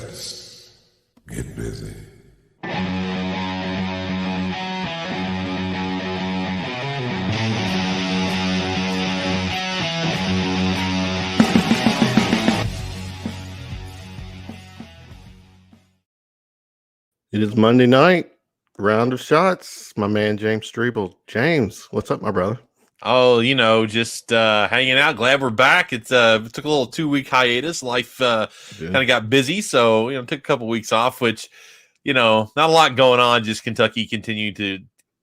Let's get busy. It is Monday night, round of shots. My man, James Strebel. James, what's up, my brother? Oh, just hanging out. Glad we're back. It took a little 2-week hiatus. Life kind of got busy, so took a couple weeks off. Which, not a lot going on. Just Kentucky continued to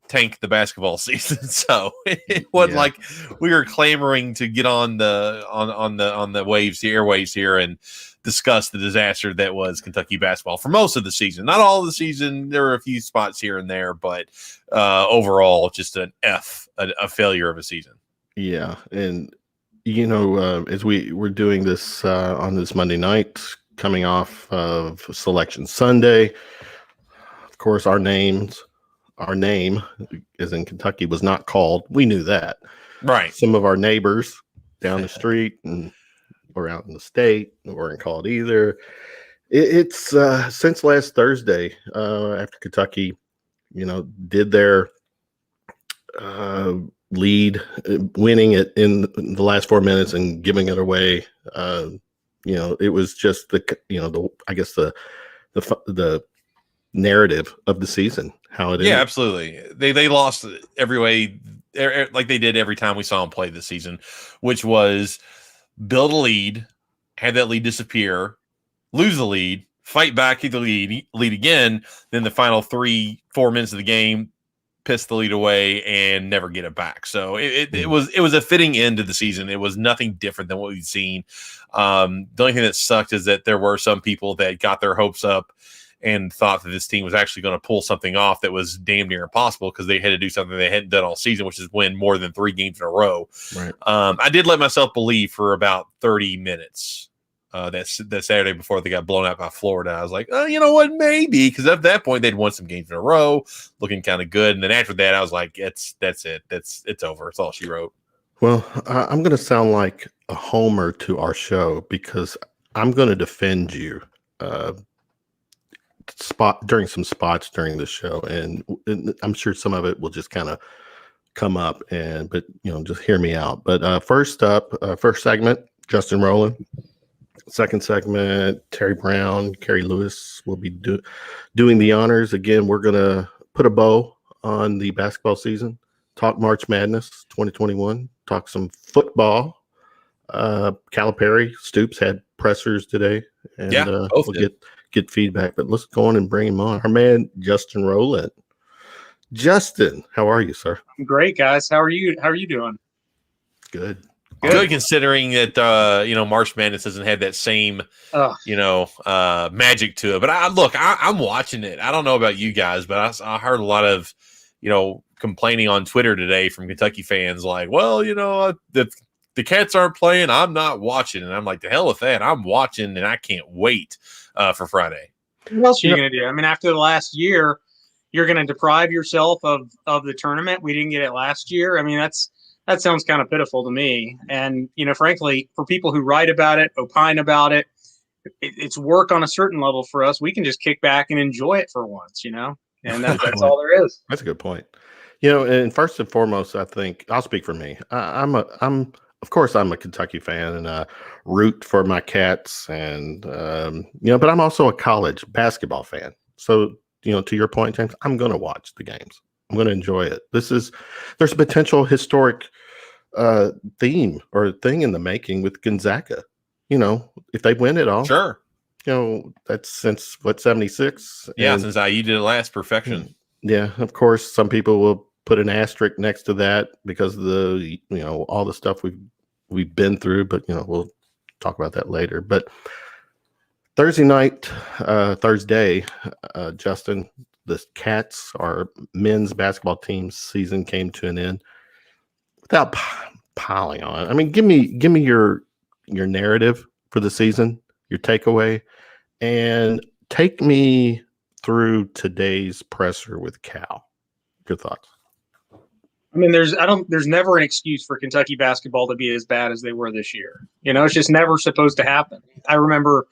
tank the basketball season. So it wasn't like we were clamoring to get on the airwaves here and discuss the disaster that was Kentucky basketball for most of the season. Not all of the season. There were a few spots here and there, but overall, just a failure of a season. Yeah, and as we're doing this on this Monday night, coming off of Selection Sunday, of course, our name, as in Kentucky, was not called. We knew that, right? Some of our neighbors down the street and or out in the state weren't called either. It's since last Thursday, after Kentucky, did their lead, winning it in the last 4 minutes and giving it away. It was just the narrative of the season, how it is. Yeah, absolutely. They lost every way, like they did every time we saw them play this season, which was build a lead, have that lead disappear, lose the lead, fight back, get the lead again, then the final 3-4 minutes of the game, piss the lead away and never get it back. So it was a fitting end to the season. It was nothing different than what we've seen. The only thing that sucked is that there were some people that got their hopes up and thought that this team was actually going to pull something off that was damn near impossible because they had to do something they hadn't done all season, which is win more than 3 games in a row. Right. I did let myself believe for about 30 minutes that Saturday before they got blown out by Florida. I was like, oh, you know what, maybe, because at that point they'd won some games in a row, looking kind of good. And then after that, I was like, that's it. It's over. It's all she wrote. Well, I'm going to sound like a homer to our show because I'm going to defend you during some spots during the show, and I'm sure some of it will just kind of come up, but just hear me out. But first segment, Justin Rowland. Second segment, Terry Brown, Carrie Lewis will be doing the honors. Again, we're going to put a bow on the basketball season, talk March Madness 2021, talk some football. Calipari, Stoops had pressers today, and we'll get feedback. But let's go on and bring him on. Our man, Justin Rowland. Justin, how are you, sir? I'm great, guys. How are you? How are you doing? Good. Good, considering that March Madness doesn't have that same magic to it. But I'm watching it. I don't know about you guys, but I heard a lot of complaining on Twitter today from Kentucky fans, like, well, the Cats aren't playing, I'm not watching, and I'm like, the hell with that. I'm watching, and I can't wait for Friday. What else are you going to do? I mean, after the last year, you're going to deprive yourself of the tournament. We didn't get it last year. I mean, that sounds kind of pitiful to me. And, frankly, for people who write about it, opine about it, it's work on a certain level for us. We can just kick back and enjoy it for once, and that's all there is. That's a good point. And first and foremost, I think I'll speak for me. Of course, I'm a Kentucky fan and root for my Cats, and but I'm also a college basketball fan. So, to your point, James, I'm going to watch the games. I'm going to enjoy it. There's a potential historic theme or thing in the making with Gonzaga. If they win it all, sure. That's since 76. Yeah, since IU did it last, perfection. Yeah, of course, some people will put an asterisk next to that because of the all the stuff we've been through, but we'll talk about that later. But Thursday, Justin, the Cats, our men's basketball team season came to an end. Without piling on, I mean, give me your narrative for the season, your takeaway, and take me through today's presser with Cal. Your thoughts? I mean, there's never an excuse for Kentucky basketball to be as bad as they were this year. It's just never supposed to happen. I remember,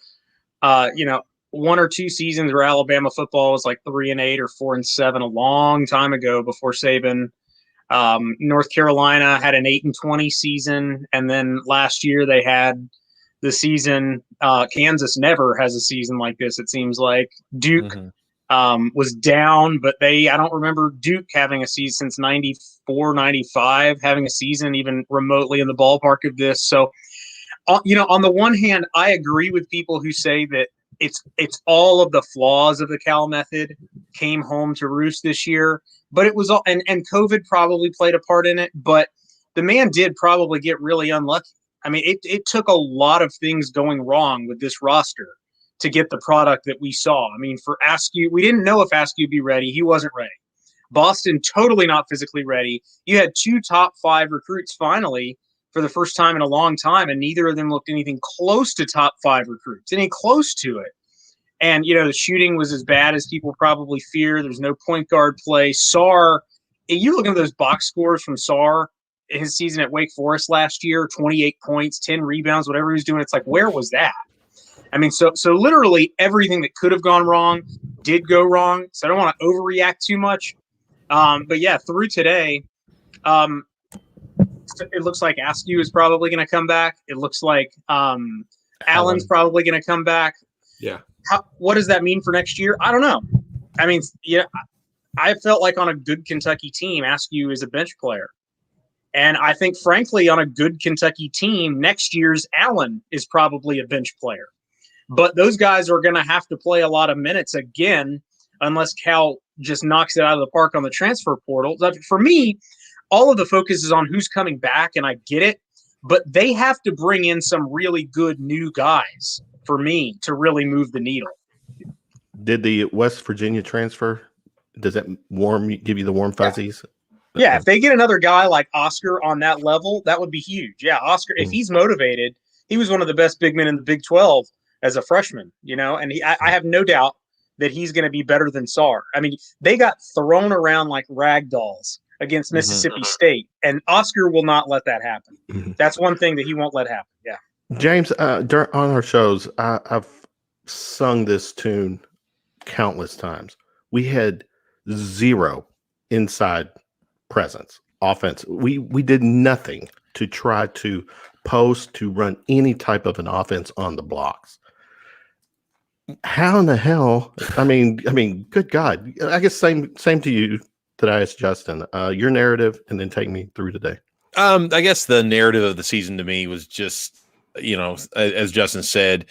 one or two seasons where Alabama football was like 3-8 or 4-7 a long time ago before Saban. North Carolina had an 8-20 season, and then last year they had the season. Kansas never has a season like this. It seems like Duke was down, but I don't remember Duke having a season since 94, 95, having a season even remotely in the ballpark of this. So, on the one hand, I agree with people who say that it's all of the flaws of the Cal method came home to roost this year, but it was all, and COVID probably played a part in it, but the man did probably get really unlucky. I mean, it took a lot of things going wrong with this roster to get the product that we saw. I mean, for Askew, we didn't know if Askew would be ready. He wasn't ready. Boston, totally not physically ready. You had 2 top 5 recruits finally for the first time in a long time, and neither of them looked anything close to top 5 recruits, any close to it. And, the shooting was as bad as people probably fear. There's no point guard play. Sarr, you look at those box scores from Sarr, his season at Wake Forest last year, 28 points, 10 rebounds, whatever he was doing. It's like, where was that? I mean, so literally everything that could have gone wrong did go wrong. So I don't want to overreact too much. But yeah, through today, it looks like Askew is probably going to come back. It looks like Allen's probably going to come back. Yeah. What does that mean for next year? I don't know. I mean, I felt like on a good Kentucky team, Askew is a bench player. And I think, frankly, on a good Kentucky team, next year's Allen is probably a bench player. But those guys are going to have to play a lot of minutes again, unless Cal just knocks it out of the park on the transfer portal. For me, all of the focus is on who's coming back, and I get it. But they have to bring in some really good new guys for me to really move the needle. Did the West Virginia transfer, does that give you the warm fuzzies? Yeah, if they get another guy like Oscar on that level, that would be huge. Yeah, Oscar, if he's motivated, he was one of the best big men in the Big 12 as a freshman, and I have no doubt that he's going to be better than Sarr. I mean, they got thrown around like rag dolls against Mississippi State, and Oscar will not let that happen. That's one thing that he won't let happen. Yeah. James, on our shows, I've sung this tune countless times. We had 0 inside presence, offense. We did nothing to try to post, to run any type of an offense on the blocks. How in the hell? I mean, good God. I guess same to you that I asked Justin. Your narrative, and then take me through today. I guess the narrative of the season to me was just, as Justin said,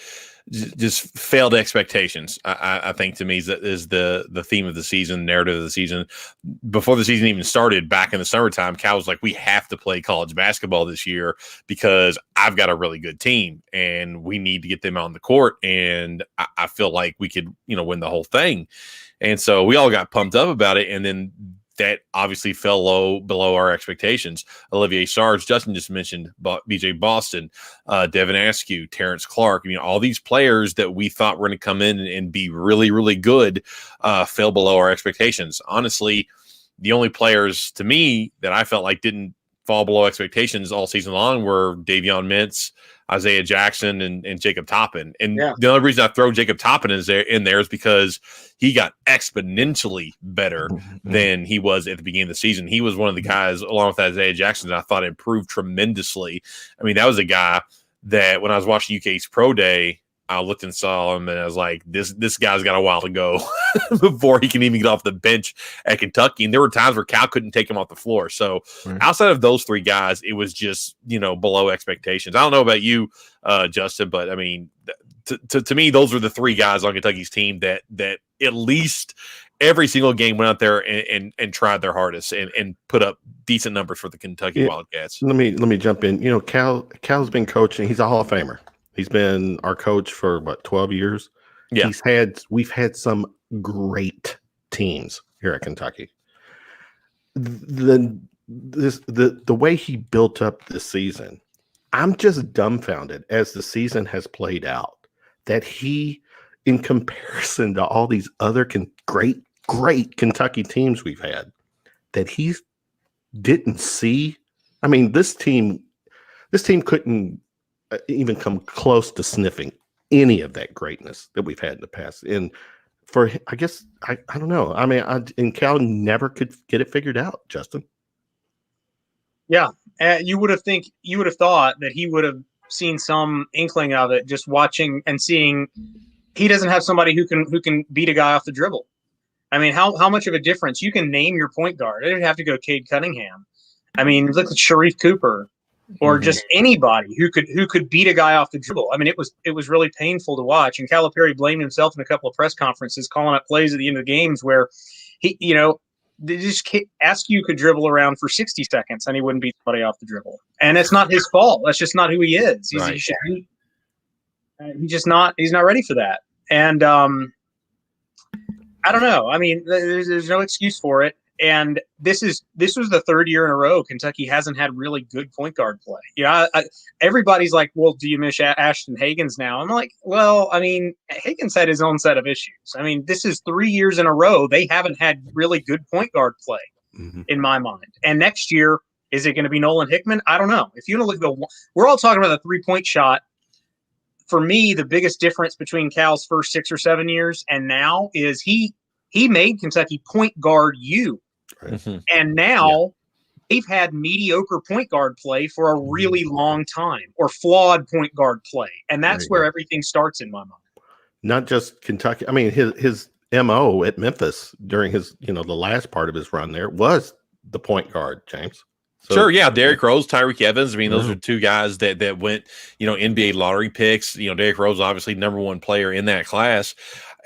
just failed expectations. I think to me is the theme of the season, narrative of the season. Before the season even started, back in the summertime, Cal was like, we have to play college basketball this year because I've got a really good team and we need to get them out on the court. And I feel like we could, win the whole thing. And so we all got pumped up about it. And then that obviously fell below our expectations. Olivier Sarge, Justin just mentioned, BJ Boston, Devin Askew, Terrence Clark. All these players that we thought were going to come in and be really, really good fell below our expectations. Honestly, the only players to me that I felt like didn't fall below expectations all season long were Davion Mintz, Isaiah Jackson, and Jacob Toppin. And the only reason I throw Jacob Toppin in there is because he got exponentially better than he was at the beginning of the season. He was one of the guys, along with Isaiah Jackson, that I thought improved tremendously. I mean, that was a guy that when I was watching UK's Pro Day, I looked and saw him, and I was like, this guy's got a while to go before he can even get off the bench at Kentucky. And there were times where Cal couldn't take him off the floor. So outside of those 3 guys, it was just, below expectations. I don't know about you, Justin, but I mean, to me, those were the 3 guys on Kentucky's team that at least every single game went out there and tried their hardest and put up decent numbers for the Kentucky Wildcats. Let me jump in. Cal's been coaching. He's a Hall of Famer. He's been our coach for 12 years. Yeah. We've had some great teams here at Kentucky. The way he built up this season, I'm just dumbfounded as the season has played out that he, in comparison to all these other great Kentucky teams we've had, that he didn't see. I mean, this team couldn't even come close to sniffing any of that greatness that we've had in the past. And for, I guess, I don't know. I mean, and Cal never could get it figured out, Justin. Yeah. You would have thought that he would have seen some inkling of it just watching and seeing he doesn't have somebody who can beat a guy off the dribble. I mean, how much of a difference? You can name your point guard. It didn't have to go Cade Cunningham. I mean, look at Sharif Cooper or just anybody who could beat a guy off the dribble. I mean, it was really painful to watch. And Calipari blamed himself in a couple of press conferences calling up plays at the end of the games where he, they just ask you could dribble around for 60 seconds and he wouldn't beat somebody off the dribble. And it's not his fault. That's just not who he is. He's not ready for that. And I don't know. I mean, there's no excuse for it. And this was the third year in a row Kentucky hasn't had really good point guard play. Everybody's like, well, do you miss Ashton Hagans now? I'm like, well, I mean, Hagans had his own set of issues. I mean, this is 3 years in a row they haven't had really good point guard play in my mind. And next year, is it going to be Nolan Hickman? I don't know. If you want to look at we're all talking about the 3-point shot. For me, the biggest difference between Cal's first 6 or 7 years and now is he made Kentucky point guard you. Right. And now they've had mediocre point guard play for a really long time, or flawed point guard play. And that's where everything starts in my mind. Not just Kentucky. I mean, his MO at Memphis during his, the last part of his run there was the point guard, James. So, sure, yeah. Derrick Rose, Tyreek Evans. I mean, those are two guys that went, NBA lottery picks. Derrick Rose, obviously #1 player in that class.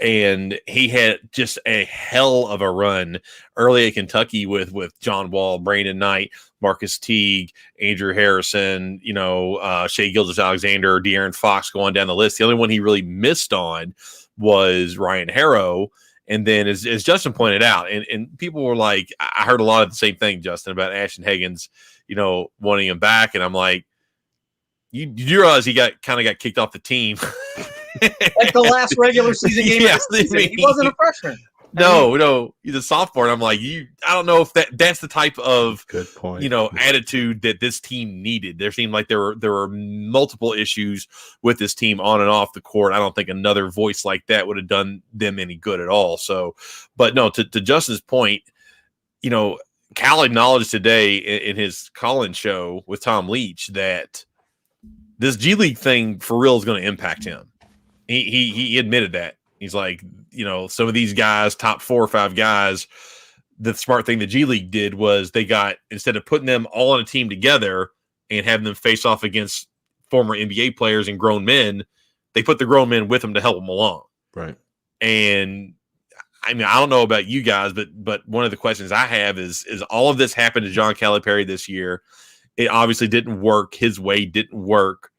And he had just a hell of a run early at Kentucky with John Wall, Brandon Knight, Marcus Teague, Andrew Harrison, Shai Gilgeous-Alexander, De'Aaron Fox going down the list. The only one he really missed on was Ryan Harrow. And then as Justin pointed out, and people were like, I heard a lot of the same thing, Justin, about Ashton Hagans, wanting him back. And I'm like, you realize he got kicked off the team. Like the last regular season game of the season. He wasn't a freshman. No, he's a sophomore. And I'm like, I don't know if that's the type of good point, attitude that this team needed. There seemed like there were multiple issues with this team on and off the court. I don't think another voice like that would have done them any good at all. So, but no, to Justin's point, Cal acknowledged today in his call-in show with Tom Leach that this G League thing for real is going to impact him. He admitted that. He's like, some of these guys, top 4 or 5 guys, the smart thing the G League did was they got, instead of putting them all on a team together and having them face off against former NBA players and grown men, they put the grown men with them to help them along. Right. And I mean, I don't know about you guys, but one of the questions I have is all of this happened to John Calipari this year. It obviously didn't work. His way didn't work.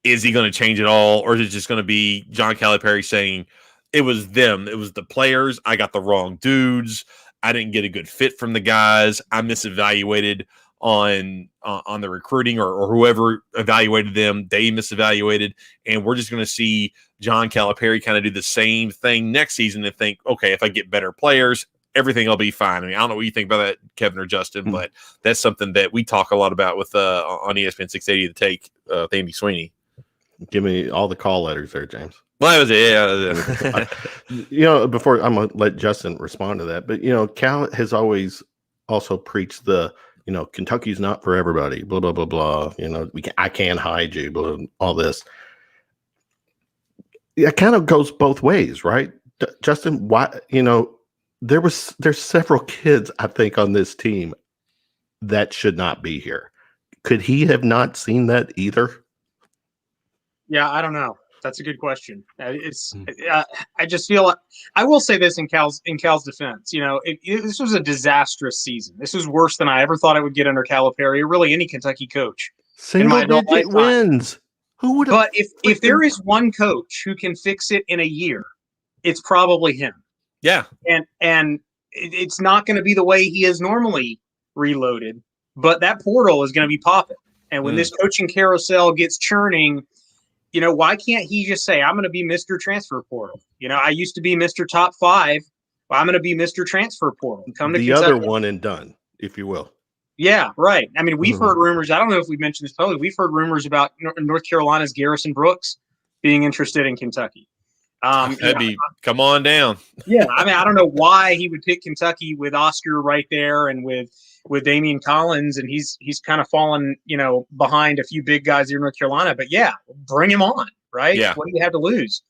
Is he going to change it all, or is it just going to be John Calipari saying it was them, it was the players, I got the wrong dudes, I didn't get a good fit from the guys, I misevaluated on the recruiting, or whoever evaluated them, they misevaluated, and we're just going to see John Calipari kind of do the same thing next season and think, okay, if I get better players, everything will be fine. I mean, I don't know what you think about that, Kevin or Justin, but that's something that we talk a lot about with on ESPN 680 The Take, with Andy Sweeney. Give me all the call letters there, James. Well, that was it. Yeah. Before I'm going to let Justin respond to that, but, Cal has always also preached the, Kentucky's not for everybody, blah, blah, blah, blah. I can't hide you, blah, all this. It kind of goes both ways, right? Justin, why, there's several kids, I think, on this team that should not be here. Could he have not seen that either? Yeah, I don't know. That's a good question. I just feel I will say this in Cal's defense. This was a disastrous season. This was worse than I ever thought it would get under Calipari, or really any Kentucky coach. Single-digit wins. Who would? But if there is one coach who can fix it in a year, it's probably him. Yeah, and it's not going to be the way he is normally reloaded, but that portal is going to be popping. And when this coaching carousel gets churning, why can't he just say, I'm going to be Mr. Transfer Portal? I used to be Mr. Top 5. Well, I'm going to be Mr. Transfer Portal. Come to the Kentucky. Other one and done, if you will. Yeah, right. I mean, we've heard rumors. I don't know if we mentioned this publicly. We've heard rumors about North Carolina's Garrison Brooks being interested in Kentucky. That'd be come on down. Yeah, I mean, I don't know why he would pick Kentucky with Oscar right there and with Damian Collins, and he's kind of fallen, behind a few big guys here in North Carolina. But yeah, bring him on, right? Yeah. What do you have to lose?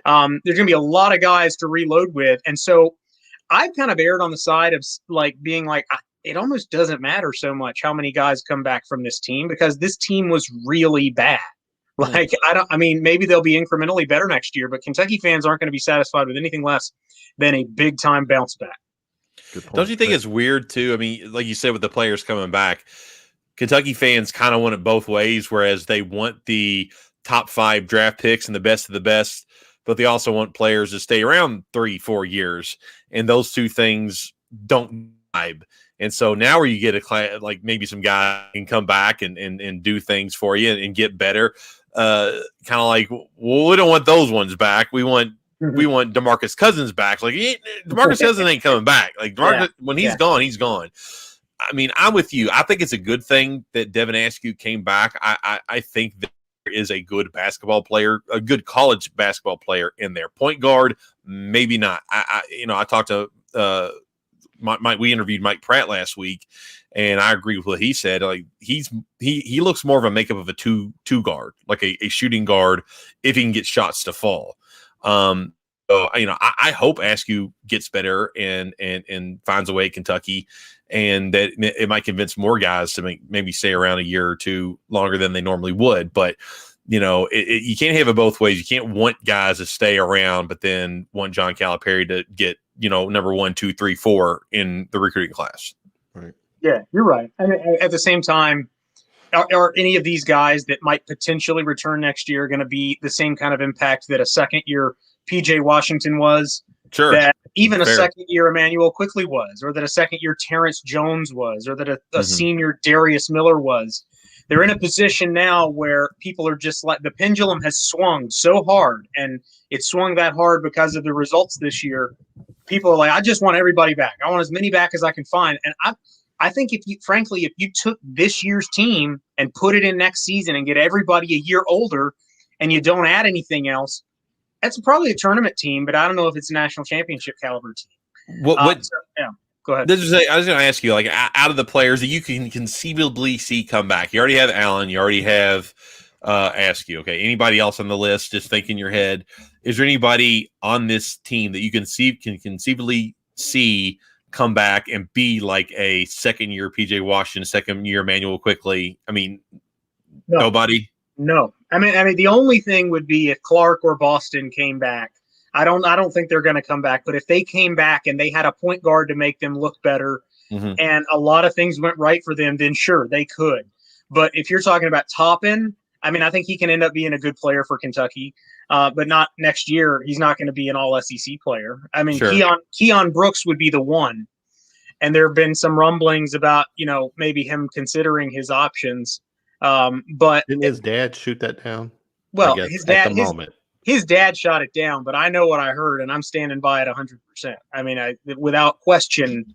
There's going to be a lot of guys to reload with, and so I've kind of erred on the side of being like, it almost doesn't matter so much how many guys come back from this team, because this team was really bad. Maybe they'll be incrementally better next year, but Kentucky fans aren't going to be satisfied with anything less than a big time bounce back. Don't you think it's weird too? I mean, like you said, with the players coming back, Kentucky fans kind of want it both ways, whereas they want the top 5 draft picks and the best of the best, but they also want players to stay around 3-4 years. And those two things don't vibe. And so now where you get like maybe some guy can come back and do things for you and get better. Kind of like, well, we don't want those ones back. We want DeMarcus Cousins back. Like DeMarcus Cousins ain't coming back. Like DeMarcus, when he's gone, he's gone. I mean, I'm with you. I think it's a good thing that Devin Askew came back. I think that there is a good basketball player, a good college basketball player in there. Point guard, maybe not. I talked to we interviewed Mike Pratt last week, and I agree with what he said. Like he looks more of a makeup of a two guard, like a shooting guard, if he can get shots to fall. So I hope Askew gets better and finds a way at Kentucky, and that it might convince more guys to maybe stay around a year or two longer than they normally would. But you can't have it both ways. You can't want guys to stay around, but then want John Calipari to get number 1, 2, 3, 4 in the recruiting class. Right. Yeah, you're right. I mean, at the same time, are any of these guys that might potentially return next year going to be the same kind of impact that a second-year PJ Washington was? Sure. That even a second-year Emmanuel Quickly was, or that a second-year Terrence Jones was, or that a senior Darius Miller was. They're in a position now where people are just like, the pendulum has swung so hard, and it swung that hard because of the results this year. People are like, I just want everybody back. I want as many back as I can find. And I think if you took this year's team and put it in next season and get everybody a year older and you don't add anything else, that's probably a tournament team, but I don't know if it's a national championship caliber team. Go ahead. I was going to ask you, like, out of the players that you can conceivably see come back, you already have Allen, you already have Askew. Okay, anybody else on the list? Just think in your head. Is there anybody on this team that you can conceivably see come back and be like a second-year PJ Washington, second-year Emmanuel Quickly? I mean, nobody. No, I mean, the only thing would be if Clark or Boston came back. I don't think they're going to come back. But if they came back and they had a point guard to make them look better, and a lot of things went right for them, then sure, they could. But if you're talking about Toppin, I mean, I think he can end up being a good player for Kentucky, but not next year. He's not going to be an all-SEC player. I mean, sure. Keon Brooks would be the one. And there have been some rumblings about, maybe him considering his options. But didn't his dad shoot that down? Well, his dad shot it down, but I know what I heard, and I'm standing by it 100%. I mean, without question,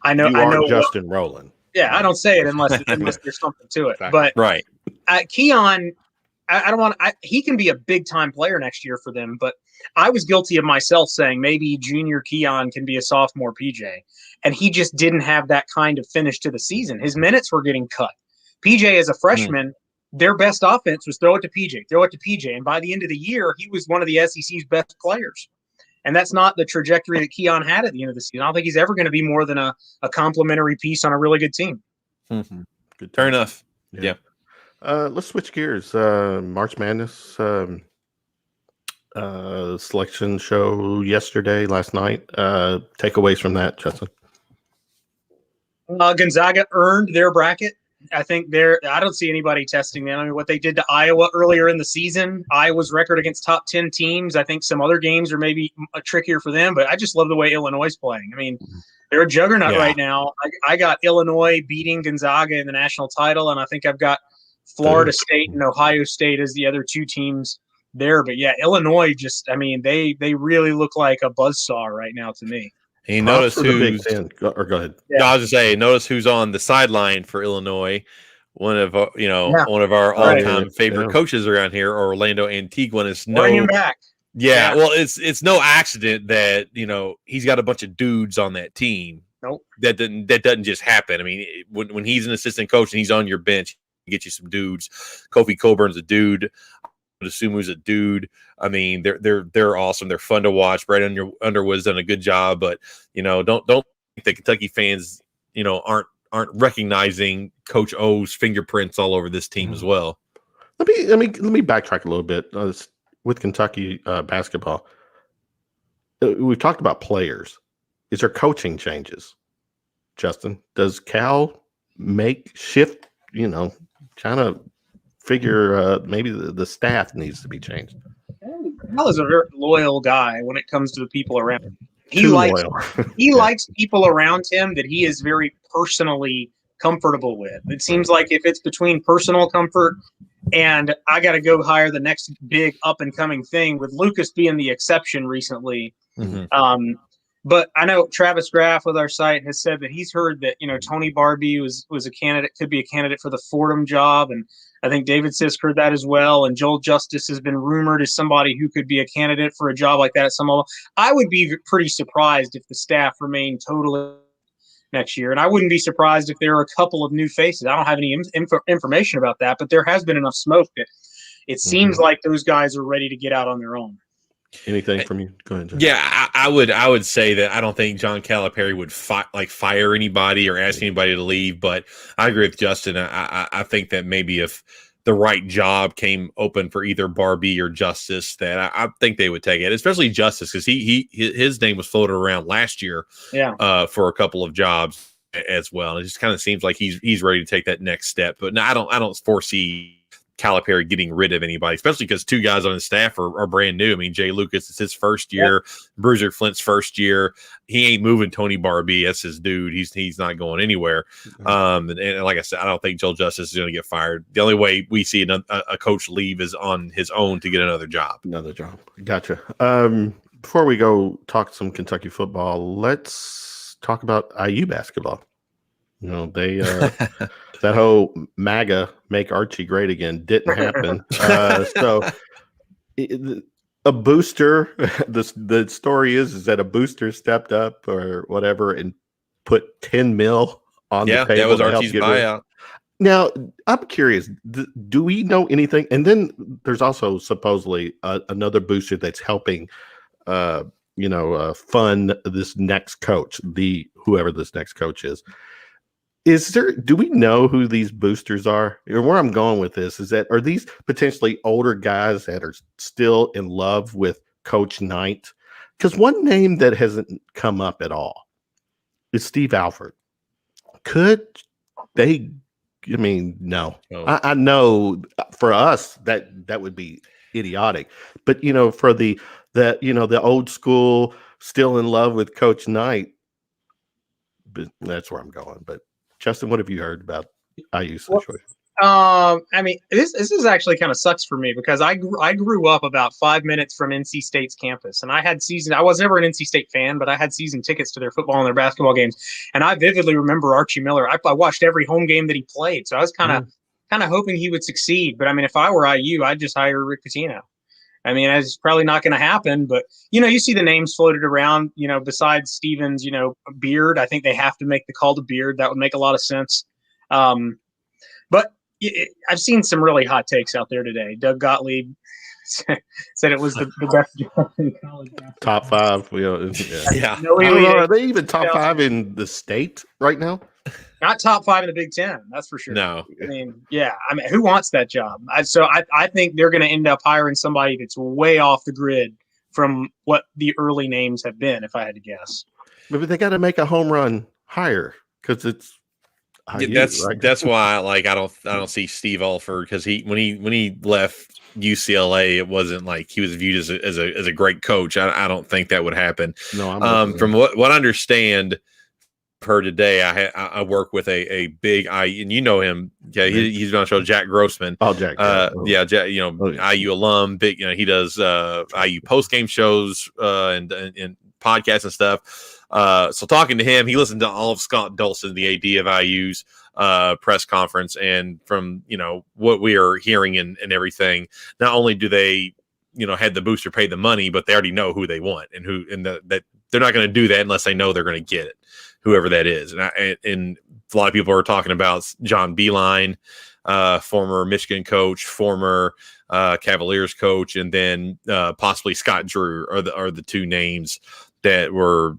I know. I know Justin Rowland. Yeah, I don't say it unless there's something to it. Exactly. But right, Keon, I don't want. He can be a big time player next year for them. But I was guilty of myself saying maybe junior Keon can be a sophomore PJ, and he just didn't have that kind of finish to the season. His minutes were getting cut. PJ as a freshman, their best offense was throw it to PJ, and by the end of the year, he was one of the SEC's best players. And that's not the trajectory that Keon had at the end of the season. I don't think he's ever going to be more than a complimentary piece on a really good team. Good. Fair enough. Yeah. Let's switch gears. March Madness selection show last night. Takeaways from that, Justin? Gonzaga earned their bracket. I think I don't see anybody testing them. I mean, what they did to Iowa earlier in the season, Iowa's record against top 10 teams. I think some other games are maybe trickier for them, but I just love the way Illinois is playing. I mean, they're a juggernaut right now. I got Illinois beating Gonzaga in the national title, and I think I've got Florida State and Ohio State as the other two teams there. But yeah, Illinois they really look like a buzzsaw right now to me. And you notice who's – go ahead. Yeah. I was going to say, notice who's on the sideline for Illinois. one of Yeah. one of our Right. all-time favorite coaches around here, Orlando Antiguan. Bring him back. Yeah, well, it's no accident that he's got a bunch of dudes on that team. Nope. That doesn't just happen. I mean, when he's an assistant coach and he's on your bench, he get you some dudes. Kofi Colburn's a dude. Asumu's a dude. I mean, they're awesome. They're fun to watch. Brad Underwood's done a good job, but don't think that Kentucky fans aren't recognizing Coach O's fingerprints all over this team as well. Let me backtrack a little bit with Kentucky basketball. We've talked about players. Is there coaching changes? Justin, does Cal shift? Kind of figure maybe the staff needs to be changed. Cal is a very loyal guy when it comes to the people around him. He Loyal. likes people around him that he is very personally comfortable with. It seems like if it's between personal comfort and I got to go hire the next big up and coming thing, with Lucas being the exception recently. Mm-hmm. But I know Travis Graff with our site has said that he's heard that Tony Barbie was a candidate, could be a candidate for the Fordham job, and I think David Sisk heard that as well. And Joel Justice has been rumored as somebody who could be a candidate for a job like that at some level. I would be pretty surprised if the staff remained totally next year, and I wouldn't be surprised if there are a couple of new faces. I don't have any information about that, but there has been enough smoke that it seems like those guys are ready to get out on their own. Anything from you? Go ahead, John. Yeah, I would say that I don't think John Calipari would fire anybody or ask anybody to leave, but I agree with Justin. I think that maybe if the right job came open for either Barbie or Justice, that I think they would take it, especially Justice, because his name was floated around last year for a couple of jobs as well. It just kind of seems like he's ready to take that next step. But no, I don't foresee Calipari getting rid of anybody, especially because two guys on his staff are brand new. I mean, Jay Lucas, it's his first year. Bruiser Flint's first year. He ain't moving Tony Barbie. That's his dude. He's not going anywhere. And like I said, I don't think Joel Justice is going to get fired. The only way we see a coach leave is on his own to get another job. Gotcha. Before we go talk some Kentucky football, let's talk about IU basketball. They that whole MAGA, make Archie great again, didn't happen. So a booster, the story is that a booster stepped up or whatever and put $10 million on the table. That was Archie's buyout. Now, I'm curious, do we know anything? And then there's also supposedly another booster that's helping fund this next coach, whoever this next coach is. Do we know who these boosters are? Or where I'm going with this is that, are these potentially older guys that are still in love with Coach Knight? Because one name that hasn't come up at all is Steve Alford. Could they? I mean, no. I know for us that would be idiotic, but for the old school, still in love with Coach Knight, but that's where I'm going. But Justin, what have you heard about IU situation? I mean, this is actually kind of sucks for me because I grew up about 5 minutes from NC State's campus, and I was never an NC State fan, but I had season tickets to their football and their basketball games, and I vividly remember Archie Miller. I watched every home game that he played, so I was kind of hoping he would succeed. But I mean, if I were IU, I'd just hire Rick Pitino. I mean, it's probably not going to happen, but you see the names floated around. Besides Stevens, Beard. I think they have to make the call to Beard. That would make a lot of sense. But I've seen some really hot takes out there today. Doug Gottlieb said it was the best job in college. Top 5. Yeah. Are they even top 5 in the state right now? Not top 5 in the Big Ten, that's for sure. No. I mean, who wants that job? So I think they're going to end up hiring somebody that's way off the grid from what the early names have been, if I had to guess. But they got to make a home run higher because it's that's why I don't see Steve Alford, because when he left UCLA, it wasn't like he was viewed as a great coach. I don't think that would happen. No, from what I understand. Her today, I work with a big and him. Yeah, he's been on the show, Jack Grossman. Oh, Jack. Jack. IU alum. Big. He does IU post game shows and podcasts and stuff. So talking to him, he listened to all of Scott Dulson, the AD of IU's press conference, and from what we are hearing and everything, not only do they had the booster pay the money, but they already know who they want and that they're not going to do that unless they know they're going to get it, whoever that is. And a lot of people are talking about John Beilein, former Michigan coach, former Cavaliers coach, and then possibly Scott Drew are the two names that were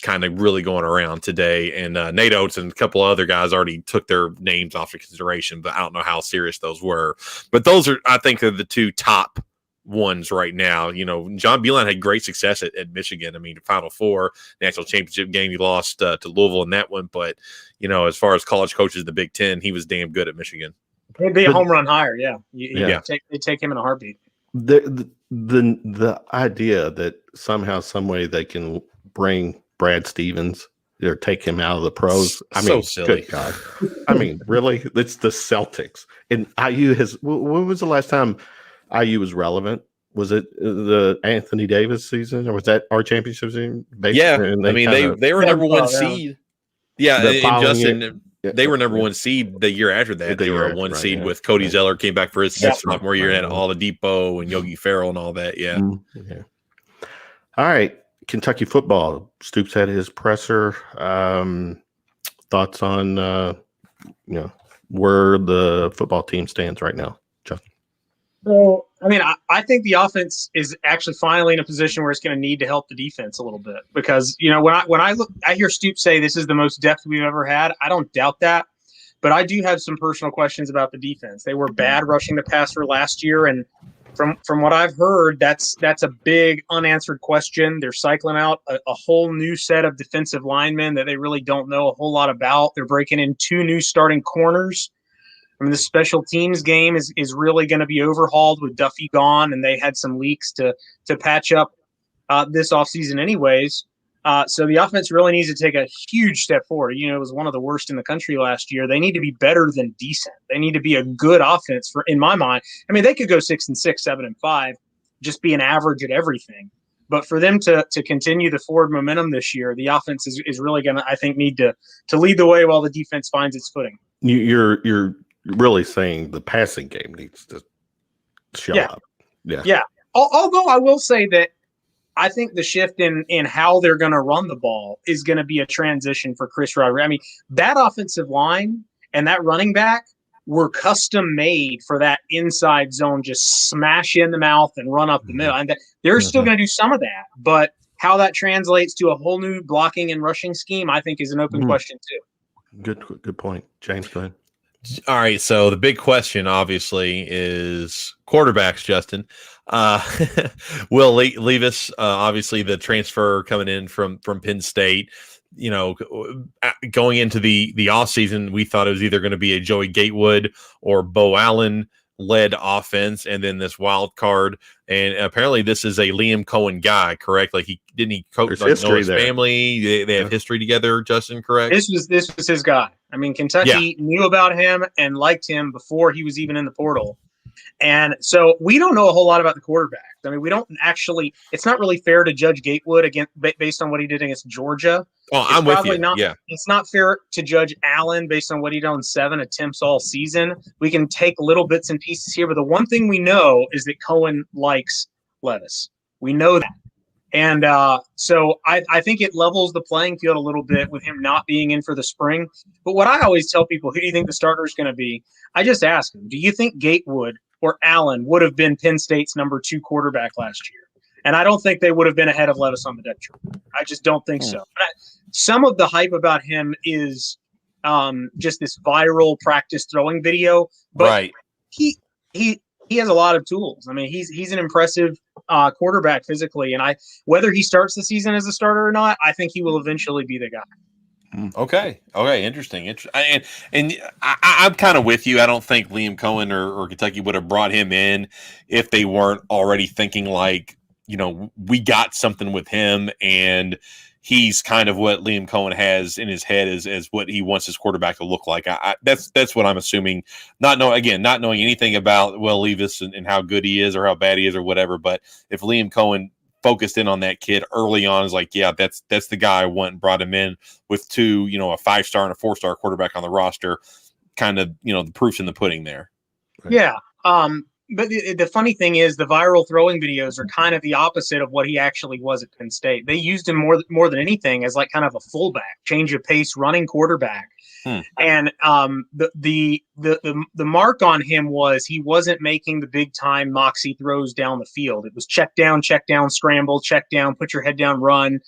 kind of really going around today. And Nate Oates and a couple of other guys already took their names off of consideration, but I don't know how serious those were. But those are, I think, are the two top ones right now. John Beilein had great success at Michigan. I mean, Final Four, national championship game, he lost to Louisville in that one. But, as far as college coaches in the Big Ten, he was damn good at Michigan. He'd be a home run hire, yeah. They take him in a heartbeat. The idea that somehow, some way they can bring Brad Stevens or take him out of the pros. I mean, so silly. Good God. I mean, really? It's the Celtics. And IU when was the last time IU was relevant? Was it the Anthony Davis season, or was that our championship season? Yeah, they were number one seed. Yeah, and Justin, they were number one seed the year after that. They were a one seed with Cody Zeller came back for his sophomore year and had Oladipo and Yogi Ferrell and all that. Yeah. Yeah. All right, Kentucky football. Stoops had his presser. Thoughts on where the football team stands right now, Justin? So, I think the offense is actually finally in a position where it's going to need to help the defense a little bit because, when I hear Stoops say this is the most depth we've ever had, I don't doubt that. But I do have some personal questions about the defense. They were bad rushing the passer last year. And from what I've heard, that's a big unanswered question. They're cycling out a whole new set of defensive linemen that they really don't know a whole lot about. They're breaking in 2 new starting corners. The special teams game is really going to be overhauled with Duffy gone, and they had some leaks to patch up this offseason anyways. So the offense really needs to take a huge step forward. It was one of the worst in the country last year. They need to be better than decent. They need to be a good offense in my mind. They could go 6-6, 7-5, just be an average at everything. But for them to continue the forward momentum this year, the offense is really going to, I think, need to lead the way while the defense finds its footing. You're really saying the passing game needs to show up. Yeah. Although I will say that I think the shift in how they're going to run the ball is going to be a transition for Chris Rodriguez. That offensive line and that running back were custom made for that inside zone, just smash in the mouth and run up the middle. And they're still going to do some of that, but how that translates to a whole new blocking and rushing scheme, I think, is an open question too. Good point. James, go ahead. All right, so the big question, obviously, is quarterbacks, Justin. Will Levis, obviously the transfer coming in from Penn State, going into the offseason, we thought it was either going to be a Joey Gatewood or Bo Allen led offense, and then this wild card. And apparently this is a Liam Cohen guy, correct? Like he coach know his family. They have history together, Justin, correct? This was his guy. Kentucky knew about him and liked him before he was even in the portal. And so we don't know a whole lot about the quarterback. We don't actually – it's not really fair to judge Gatewood based on what he did against Georgia. Oh, I'm with you. It's not fair to judge Allen based on what he did on 7 attempts all season. We can take little bits and pieces here, but the one thing we know is that Cohen likes Levis. We know that. And so I think it levels the playing field a little bit with him not being in for the spring. But what I always tell people, who do you think the starter is going to be? I just ask them, do you think Gatewood or Allen would have been Penn State's number 2 quarterback last year? And I don't think they would have been ahead of Levis on the depth chart. I just don't think so. Some of the hype about him is just this viral practice throwing video. But he has a lot of tools. He's an impressive quarterback physically. And whether he starts the season as a starter or not, I think he will eventually be the guy. Okay. Interesting. And I'm kind of with you. I don't think Liam Cohen or Kentucky would have brought him in if they weren't already thinking like, we got something with him and he's kind of what Liam Cohen has in his head as what he wants his quarterback to look like. That's what I'm assuming. Not knowing anything about Will Levis and how good he is or how bad he is or whatever. But if Liam Cohen focused in on that kid early on. Is like, yeah, that's the guy I want, and brought him in with two, a 5-star and a 4-star quarterback on the roster. Kind of, the proof's in the pudding there. Right. Yeah. But the funny thing is the viral throwing videos are kind of the opposite of what he actually was at Penn State. They used him more than anything as like kind of a fullback, change of pace, running quarterback. And the mark on him was he wasn't making the big time moxie throws down the field. It was check down, scramble, check down, put your head down, run.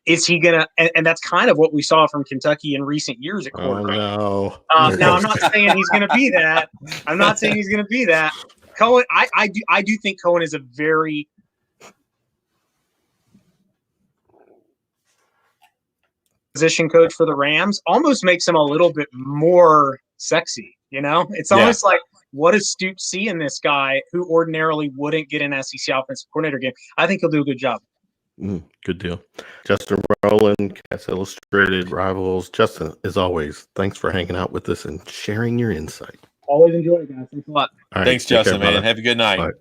Is he gonna? And that's kind of what we saw from Kentucky in recent years at quarterback. Oh, no. Now I'm not saying he's going to be that. I'm not saying he's going to be that. Cohen, I do think Cohen is a very position coach for the Rams. Almost makes him a little bit more sexy. It's almost like, what does Stoops see in this guy who ordinarily wouldn't get an SEC offensive coordinator game? I think he'll do a good job. Good deal. Justin Rowland, Cats Illustrated, Rivals. Justin, as always, thanks for hanging out with us and sharing your insight. Always enjoy it, guys. Thanks a lot. All right, Thanks, Justin, care, man. Have a good night.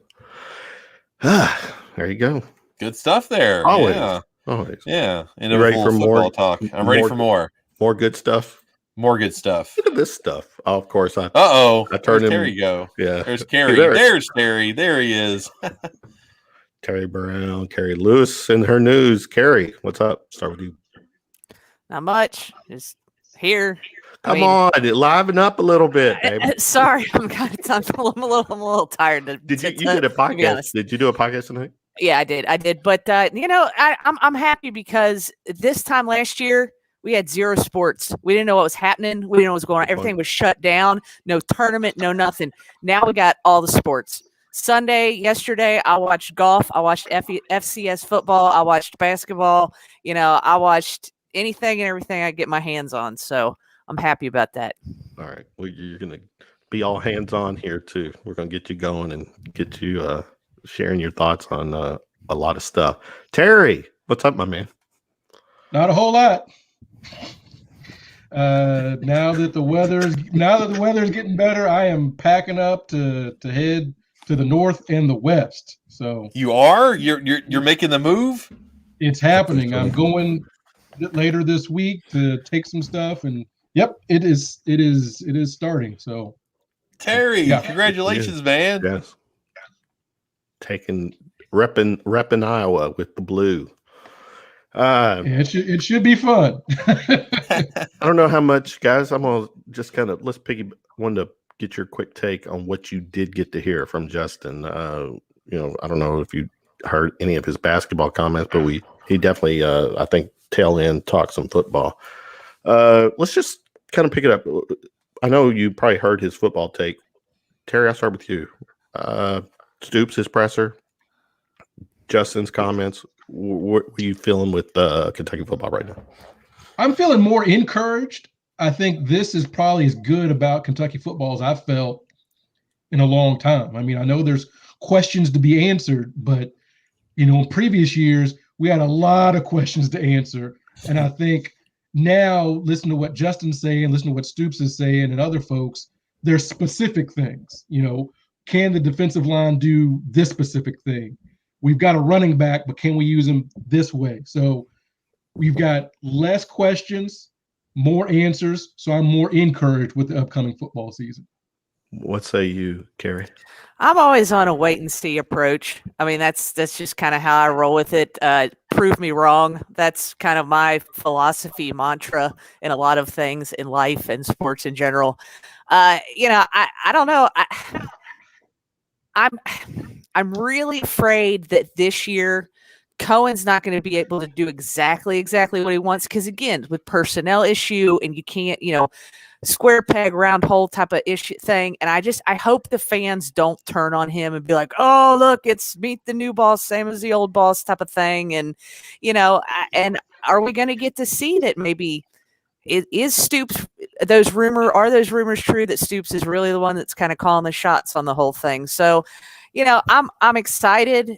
There you go. Good stuff there. Always. Yeah. Always. Yeah. And You ready for football more talk? I'm ready for more. More good stuff. More good stuff. Look at this stuff. Oh, of course. I Where's turned him. Carrie go? Yeah. There's Carrie. There's Carrie. There he is. Carrie Brown, Carrie Lewis in her news. Carrie, what's up? Start with you. Not much. Just here. Come on, liven up a little bit, baby. Sorry, I'm a little tired. Did you did a podcast? Did you do a podcast tonight? Yeah, I did. But I'm happy because this time last year we had zero sports. We didn't know what was happening. We didn't know what was going on. Everything was shut down. No tournament. No nothing. Now we got all the sports. Yesterday, I watched golf. I watched FCS football. I watched basketball. I watched anything and everything I get my hands on. So I'm happy about that. All right. Well, you're going to be all hands on here too. We're going to get you going and get you sharing your thoughts on a lot of stuff. Terry, what's up, my man? Not a whole lot. Now that the weather's getting better, I am packing up to head to the north and the west. So you are? You're making the move? It's happening. I'm going later this week to take some stuff, and yep, it is starting. So Terry, congratulations, man. Yes. Repping Iowa with the blue. It should be fun. I don't know how much, guys. I'm gonna just wanted to get your quick take on what you did get to hear from Justin. I don't know if you heard any of his basketball comments, but he definitely, I think, tail end talked some football. Let's just kind of pick it up. I know you probably heard his football take. Terry, I'll start with you. Stoops, his presser, Justin's comments. What are you feeling with Kentucky football right now? I'm feeling more encouraged. I think this is probably as good about Kentucky football as I've felt in a long time. I mean, I know there's questions to be answered, but, in previous years, we had a lot of questions to answer. And I think now, listen to what Justin's saying, listen to what Stoops is saying, and other folks, there's specific things. Can the defensive line do this specific thing? We've got a running back, but can we use him this way? So we've got less questions, more answers, so I'm more encouraged with the upcoming football season. What say you, Carrie? I'm always on a wait and see approach. I mean, that's just kind of how I roll with it. Prove me wrong. That's kind of my philosophy mantra in a lot of things in life and sports in general. I don't know. I'm really afraid that this year Cohen's not going to be able to do exactly what he wants because, again, with personnel issue and you can't, square peg round hole type of issue thing. And I hope the fans don't turn on him and be like, oh, look, it's meet the new boss, same as the old boss type of thing. And, and are we going to get to see that maybe is Stoops, are those rumors true that Stoops is really the one that's kind of calling the shots on the whole thing? So, I'm excited,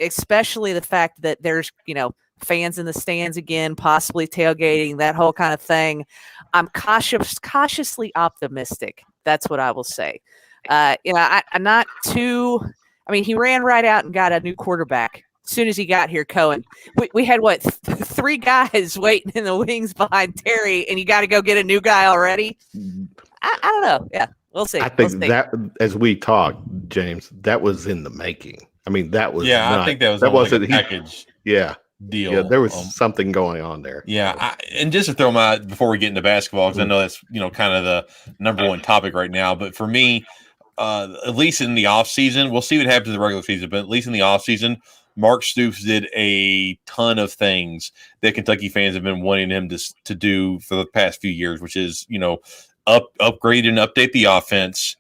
especially the fact that there's, fans in the stands again, possibly tailgating, that whole kind of thing. I'm cautiously optimistic. That's what I will say. I'm not too. I mean, he ran right out and got a new quarterback As soon as he got here, Cohen, we had what 3 guys waiting in the wings behind Terry, and you got to go get a new guy already. I don't know. Yeah, we'll see. I think that as we talk, James, that was in the making. I mean, that was I think that wasn't a package. Yeah. Deal. Yeah, there was something going on there. Yeah, and just to throw them out before we get into basketball, because I know that's kind of the number one topic right now. But for me, at least in the off season, we'll see what happens in the regular season. But at least in the off season, Mark Stoops did a ton of things that Kentucky fans have been wanting him to do for the past few years, which is upgrade and update the offense.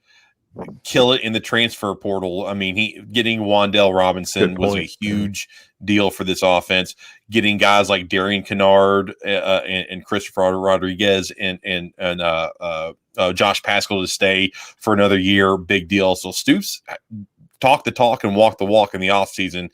Kill it in the transfer portal. I mean, getting Wandale Robinson was a huge deal for this offense. Getting guys like Darian Kennard and Christopher Rodriguez and Josh Paschal to stay for another year, big deal. So Stoops talked the talk and walked the walk in the offseason,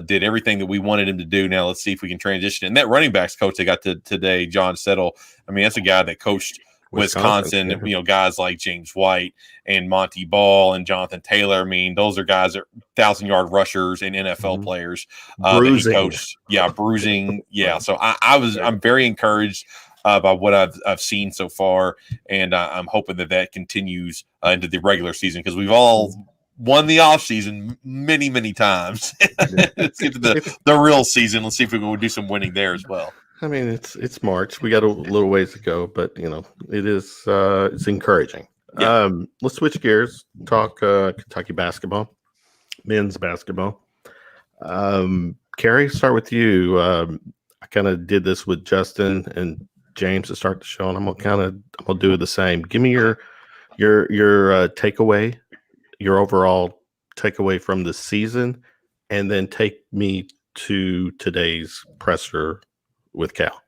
did everything that we wanted him to do. Now let's see if we can transition. And that running backs coach they got today, John Settle, I mean, that's a guy that coached Wisconsin, guys like James White and Monty Ball and Jonathan Taylor. I mean, those are guys that are 1,000-yard rushers and NFL players. Bruising. Bruising. Yeah. So I'm very encouraged by what I've seen so far, and I'm hoping that continues into the regular season, because we've all won the offseason many, many times. Let's get to the real season. Let's see if we can do some winning there as well. I mean, it's March. We got a little ways to go, but it is it's encouraging. Yeah. Let's switch gears. Talk Kentucky basketball, men's basketball. Carrie, start with you. I kind of did this with Justin and James to start the show, and I'm gonna do the same. Give me your takeaway, your overall takeaway from the season, and then take me to today's presser with Cal.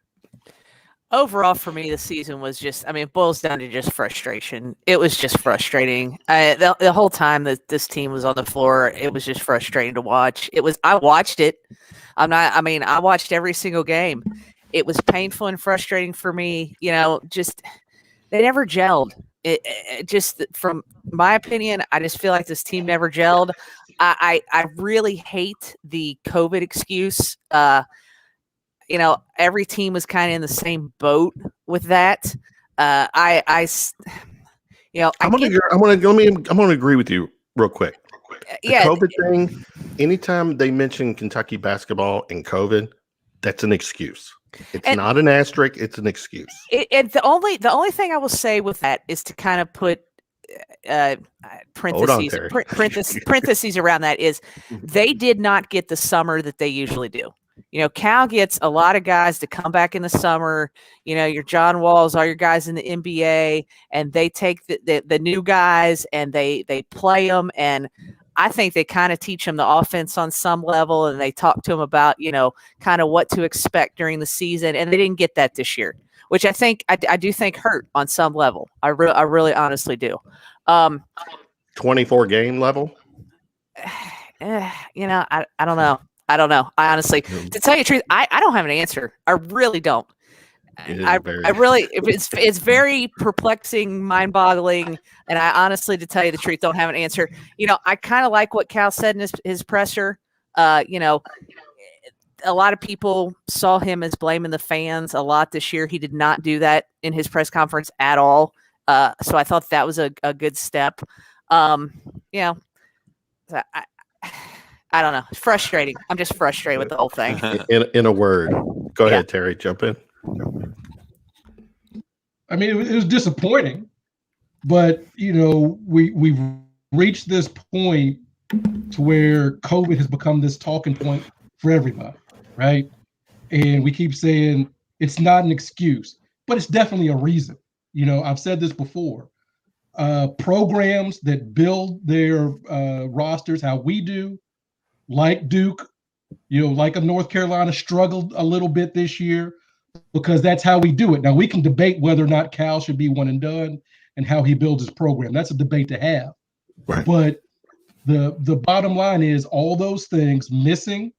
Overall, for me, the season was it boils down to just frustration. It was just frustrating. The whole time that this team was on the floor, it was just frustrating to watch. I watched it. I watched every single game. It was painful and frustrating for me. Just they never gelled. It just, from my opinion, I just feel like this team never gelled. I really hate the COVID excuse. Every team was kind of in the same boat with that. I'm going to agree with you real quick. The COVID thing, anytime they mention Kentucky basketball and COVID, that's an excuse. It's not an asterisk, it's an excuse. And the only thing I will say with that is to kind of put parentheses around that is they did not get the summer that they usually do. Cal gets a lot of guys to come back in the summer, your John Walls, all your guys in the NBA, and they take the new guys and they play them. And I think they kind of teach them the offense on some level, and they talk to them about, kind of what to expect during the season. And they didn't get that this year, which I do think hurt on some level. I really honestly do. 24 game level. I don't know. I I honestly, to tell you the truth, I don't have an answer. I really don't. It's very perplexing, mind-boggling, and I honestly, to tell you the truth, don't have an answer. I kind of like what Cal said in his presser. A lot of people saw him as blaming the fans a lot this year. He did not do that in his press conference at all. So I thought that was a good step. I don't know. It's frustrating. I'm just frustrated with the whole thing. In a word. Go ahead, Terry. Jump in. I mean, it was disappointing, but we've reached this point to where COVID has become this talking point for everybody, right? And we keep saying it's not an excuse, but it's definitely a reason. I've said this before. Programs that build their rosters how we do, like Duke, like a North Carolina, struggled a little bit this year because that's how we do it. Now, we can debate whether or not Cal should be one and done and how he builds his program. That's a debate to have. Right. But the bottom line is all those things missing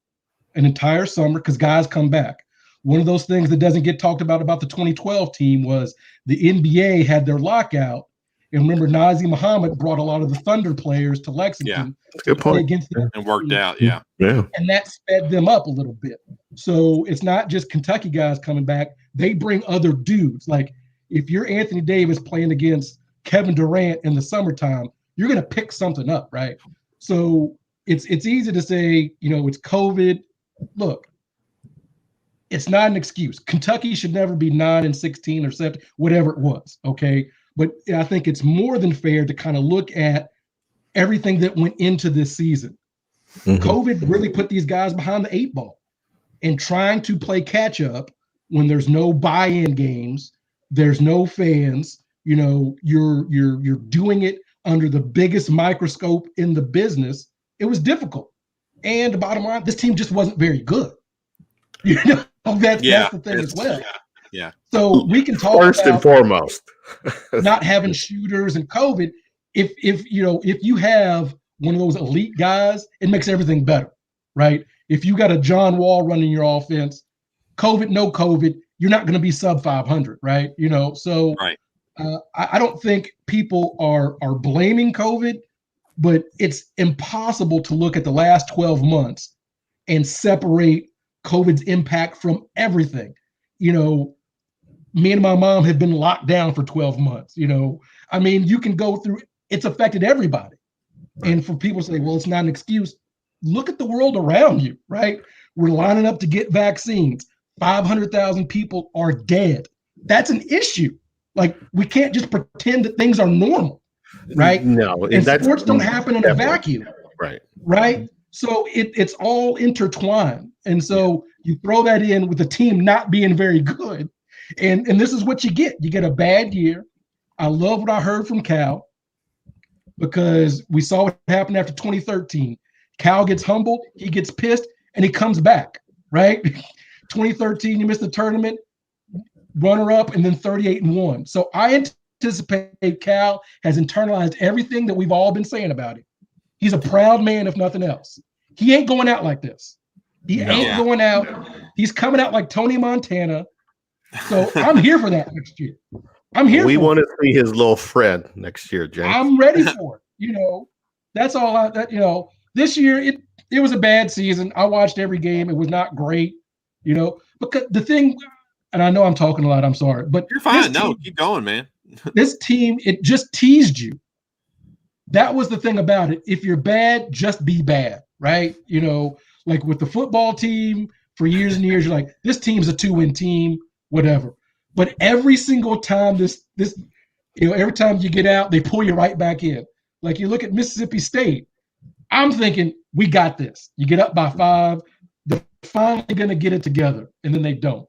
an entire summer because guys come back. One of those things that doesn't get talked about the 2012 team was the NBA had their lockout And remember, Nazir Muhammad brought a lot of the Thunder players to Lexington Good to play point. against the And worked out. Yeah. Yeah. and that sped them up a little bit. So it's not just Kentucky guys coming back. They bring other dudes. Like if you're Anthony Davis playing against Kevin Durant in the summertime, you're going to pick something up, right? So it's easy to say, it's COVID. Look, it's not an excuse. Kentucky should never be 9-16 or 7, whatever it was, okay? But I think it's more than fair to kind of look at everything that went into this season. Mm-hmm. COVID really put these guys behind the 8 ball, and trying to play catch up when there's no buy-in games, there's no fans. You're doing it under the biggest microscope in the business. It was difficult, and the bottom line, this team just wasn't very good. That's the thing as well. Yeah. So we can talk First about and foremost, not having shooters and COVID. If you have one of those elite guys, it makes everything better, right? If you got a John Wall running your offense, COVID, no COVID, you're not going to be sub 500, right? So Right. I don't think people are blaming COVID, but it's impossible to look at the last 12 months and separate COVID's impact from everything. Me and my mom have been locked down for 12 months. I mean, you can go through, it's affected everybody. Right. And for people to say, well, it's not an excuse. Look at the world around you, right? We're lining up to get vaccines. 500,000 people are dead. That's an issue. Like, we can't just pretend that things are normal, right? No. And sports don't happen in a vacuum. Right? So it's all intertwined. And so you throw that in with the team not being very good. And this is what you get. You get a bad year. I love what I heard from Cal, because we saw what happened after 2013. Cal gets humbled, he gets pissed, and he comes back, right? 2013, you missed the tournament, runner-up, and then 38-1. So I anticipate Cal has internalized everything that we've all been saying about him. He's a proud man, if nothing else. He ain't going out like this. He ain't going out. He's coming out like Tony Montana. So I'm here for that next year. We want to see his little friend next year, James. I'm ready for it. That's all this year it was a bad season. I watched every game. It was not great, because the thing, and I know I'm talking a lot, I'm sorry, but you're fine. No, keep going, man. This team, it just teased you. That was the thing about it. If you're bad, just be bad, right? Like with the football team for years and years, you're like, this team's a 2-win team, whatever. But every single time every time you get out, they pull you right back in. Like you look at Mississippi State, I'm thinking, we got this. You get up by 5, they're finally going to get it together, and then they don't.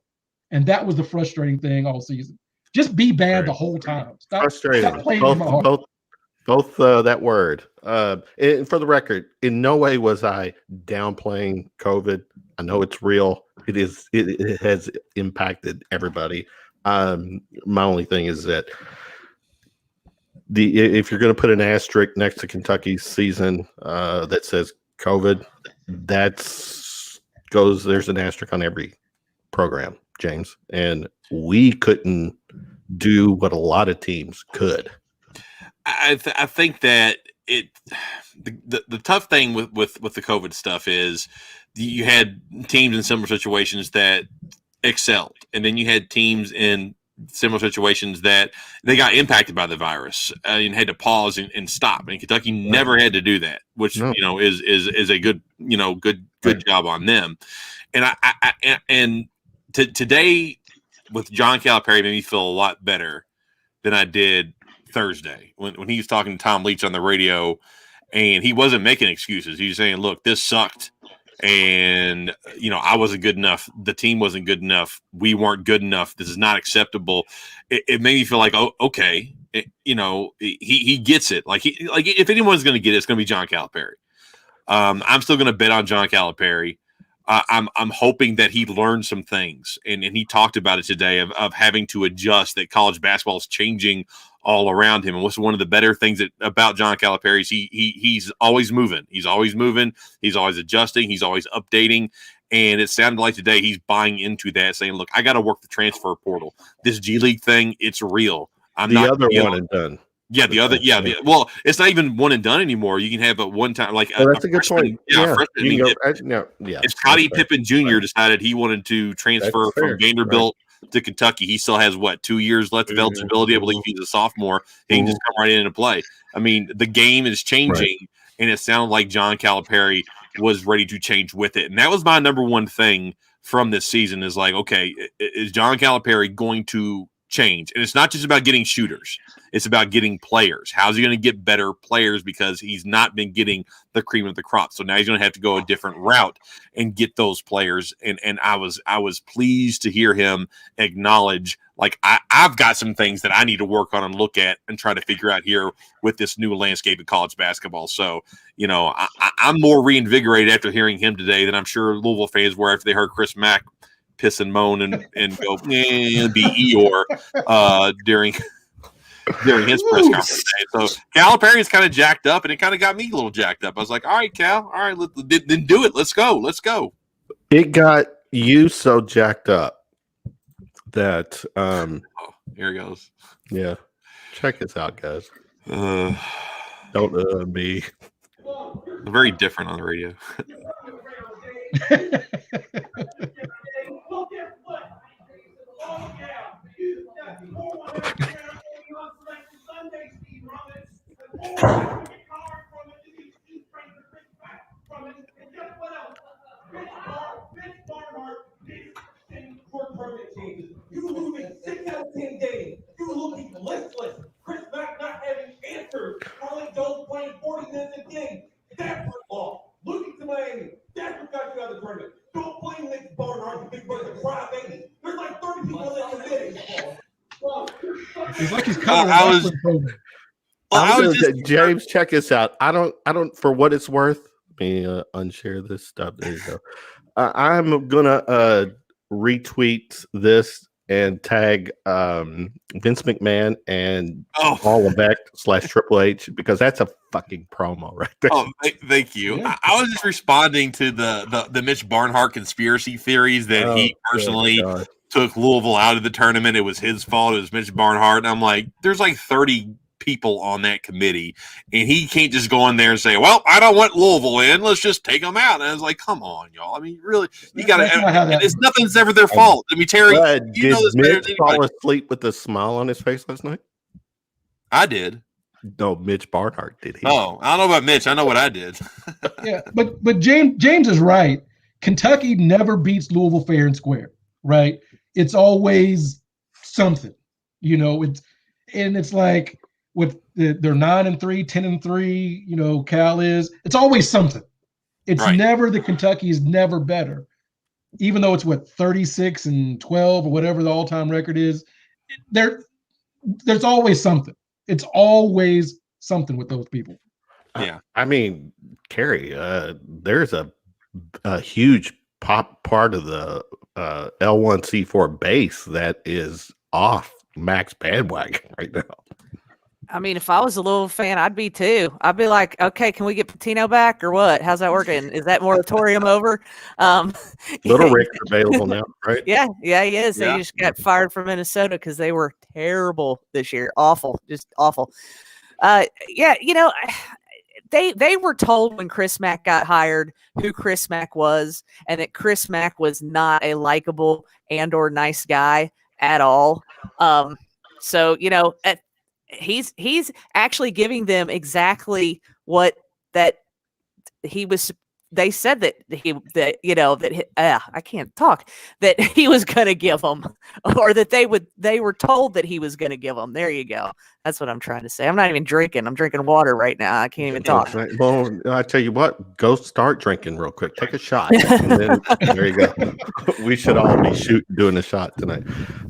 And that was the frustrating thing all season. Just be bad the whole time. Frustrating. Stop playing in my heart. Both that word. And for the record, in no way was I downplaying COVID. I know it's real. It has impacted everybody. My only thing is that if you're going to put an asterisk next to Kentucky's season that says COVID, there's an asterisk on every program, James. And we couldn't do what a lot of teams could. I think that the tough thing with the COVID stuff is you had teams in similar situations that excelled, and then you had teams in similar situations that they got impacted by the virus and had to pause and stop. And Kentucky never had to do that, which is a good good job on them. And today with John Calipari made me feel a lot better than I did Thursday when he was talking to Tom Leach on the radio, and he wasn't making excuses. He was saying, look, this sucked. And, I wasn't good enough. The team wasn't good enough. We weren't good enough. This is not acceptable. It made me feel like, oh, okay. He gets it. Like if anyone's going to get it, it's going to be John Calipari. I'm still going to bet on John Calipari. I'm hoping that he learned some things, and he talked about it today of having to adjust, that college basketball is changing all around him. And what's one of the better things about John Calipari is he's always moving. He's always moving. He's always adjusting. He's always updating. And it sounded like today he's buying into that, saying, look, I got to work the transfer portal. This G League thing, it's real. I'm not other one and done. Yeah, well, it's not even one and done anymore. You can have a one time, like that's a good point. Yeah, freshman. If Scottie Pippen Jr. decided he wanted to transfer from Vanderbilt to Kentucky, he still has 2 years left of eligibility. I believe he's a sophomore. He can just come right in and play. I mean, the game is changing, and it sounded like John Calipari was ready to change with it, and that was my number one thing from this season. Is like, okay, is John Calipari going to change? And it's not just about getting shooters. It's about getting players. How's he going to get better players? Because he's not been getting the cream of the crop. So now he's going to have to go a different route and get those players. And I was pleased to hear him acknowledge, like, I've got some things that I need to work on and look at and try to figure out here with this new landscape of college basketball. So, I'm more reinvigorated after hearing him today than I'm sure Louisville fans were after they heard Chris Mack piss and moan and go be Eeyore during his press conference today. So Calipari is kind of jacked up, and it kind of got me a little jacked up. I was like, all right, Cal, all right, then do it. Let's go. It got you so jacked up that here it goes. Yeah. Check this out, guys. Don't be very different on the radio. You losing 6 out of 10 games. You looking listless. Chris Mack not having answers. Carly Jones playing 40 minutes a game. That's what lost. Losing to Miami. That's what got you out of the tournament. Don't blame Nick Barnhart because he's a crybaby. There's like 30 people that committed. It's like he's kind of James, check this out. I don't for what it's worth. Let me unshare this stuff. There you go. I'm gonna retweet this and tag Vince McMahon and Paul Levesque / Triple H because that's a fucking promo right there. Oh, thank you. Yeah. I was just responding to the Mitch Barnhart conspiracy theories that he personally took Louisville out of the tournament. It was his fault. It was Mitch Barnhart. And I'm like, there's like 30 people on that committee, and he can't just go in there and say, well, I don't want Louisville in. Let's just take them out. And I was like, come on, y'all. I mean, really, you got to – it's nothing's ever their fault. I mean, Terry, you know this better than anybody. Fall asleep with a smile on his face last night? I did. No, Mitch Barnhart did. Oh, I don't know about Mitch. I know what I did. Yeah, but James is right. Kentucky never beats Louisville fair and square, right? It's always something, it's like with they're 9-3, 10-3, Cal is. It's always something. It's never the Kentucky is never better, even though it's 36-12 or whatever the all-time record is. There's always something. It's always something with those people. Yeah, I mean, Carrie, there's a huge part of the L1C4 base that is off Mac's bandwagon right now. I mean, if I was a Louisville fan, I'd be too. I'd be like, okay, can we get Patino back or what? How's that working? Is that moratorium over? Little Rick's available now, right? Yeah, he is. Yeah. They just got fired from Minnesota because they were terrible this year. Awful, just awful. They were told when Chris Mack got hired who Chris Mack was, and that Chris Mack was not a likable and or nice guy at all. He's actually giving them exactly what that he was. They said that I can't talk, that he was going to give them, or that they were told that he was going to give them. There you go. That's what I'm trying to say. I'm not even drinking. I'm drinking water right now. I can't even talk. Well, I tell you what, go start drinking real quick. Take a shot. And then, there you go. We should all be doing a shot tonight.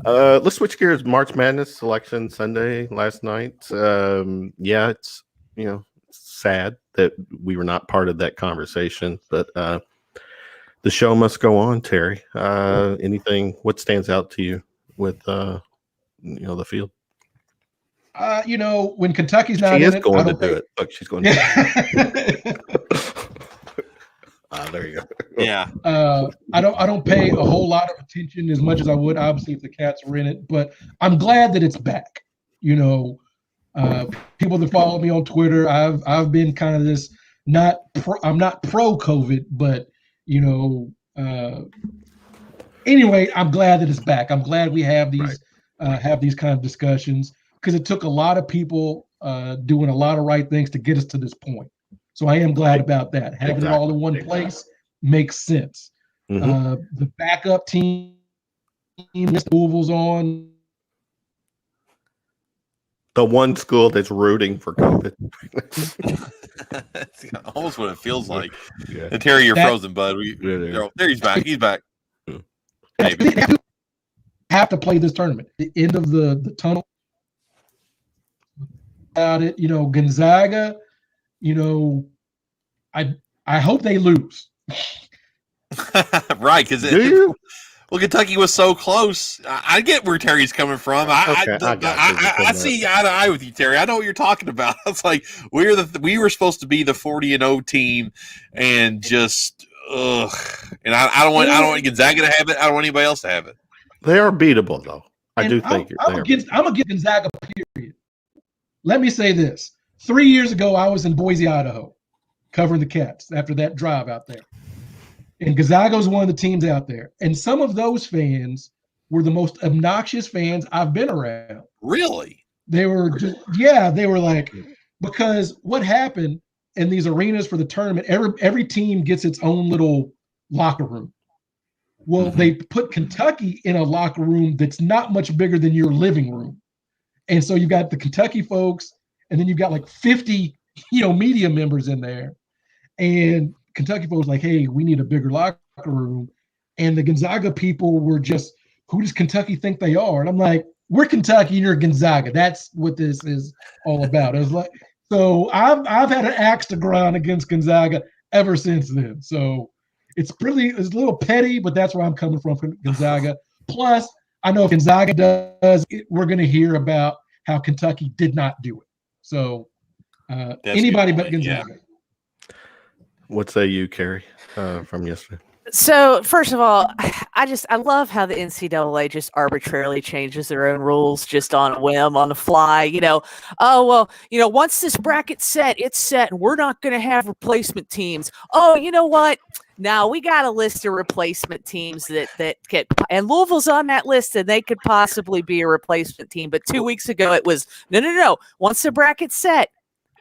Let's switch gears. March Madness selection Sunday last night. It's sad that we were not part of that conversation, but the show must go on. Terry, what stands out to you with the field? When Kentucky's not she in is it, going to do it. Look, she's going to do it. There you go. Yeah. I don't pay a whole lot of attention as much as I would, obviously, if the Cats were in it, but I'm glad that it's back. People that follow me on Twitter, I've been kind of this I'm not pro COVID, but anyway, I'm glad that it's back. I'm glad we have these kind of discussions because it took a lot of people doing a lot of right things to get us to this point. So I am glad about that. Having it all in one place makes sense. The backup team, Louisville's on. The one school that's rooting for COVID. That's almost what it feels like. Yeah. And Terry, you're frozen, bud. There he's back. He's back. Maybe. Have to play this tournament. The end of the tunnel. About it, Gonzaga. I hope they lose. Right, because Kentucky was so close. I get where Terry's coming from. I see eye to eye with you, Terry. I know what you're talking about. It's like we were supposed to be the 40-0 team, and just And I don't want Gonzaga to have it. I don't want anybody else to have it. They are beatable, though. I do think I'm against Gonzaga. Period. Let me say this: 3 years ago, I was in Boise, Idaho, covering the Cats after that drive out there. And Gonzaga was one of the teams out there. And some of those fans were the most obnoxious fans I've been around. Really? They were they were like, because what happened in these arenas for the tournament, every team gets its own little locker room. Well, they put Kentucky in a locker room that's not much bigger than your living room. And so you got the Kentucky folks, and then you've got like 50, media members in there. And Kentucky folks like, hey, we need a bigger locker room. And the Gonzaga people were just, who does Kentucky think they are? And I'm like, we're Kentucky and you're Gonzaga. That's what this is all about. It was like, so I've had an axe to grind against Gonzaga ever since then. So it's a little petty, but that's where I'm coming from Gonzaga. Plus, I know if Gonzaga does it, we're going to hear about how Kentucky did not do it. So anybody but Gonzaga. Yeah. What say you, Carrie, from yesterday? So, first of all, I love how the NCAA just arbitrarily changes their own rules just on a whim, on the fly. Once this bracket's set, it's set, and we're not going to have replacement teams. Oh, you know what? Now we got a list of replacement teams that get, and Louisville's on that list, and they could possibly be a replacement team. But 2 weeks ago, it was no. Once the bracket's set,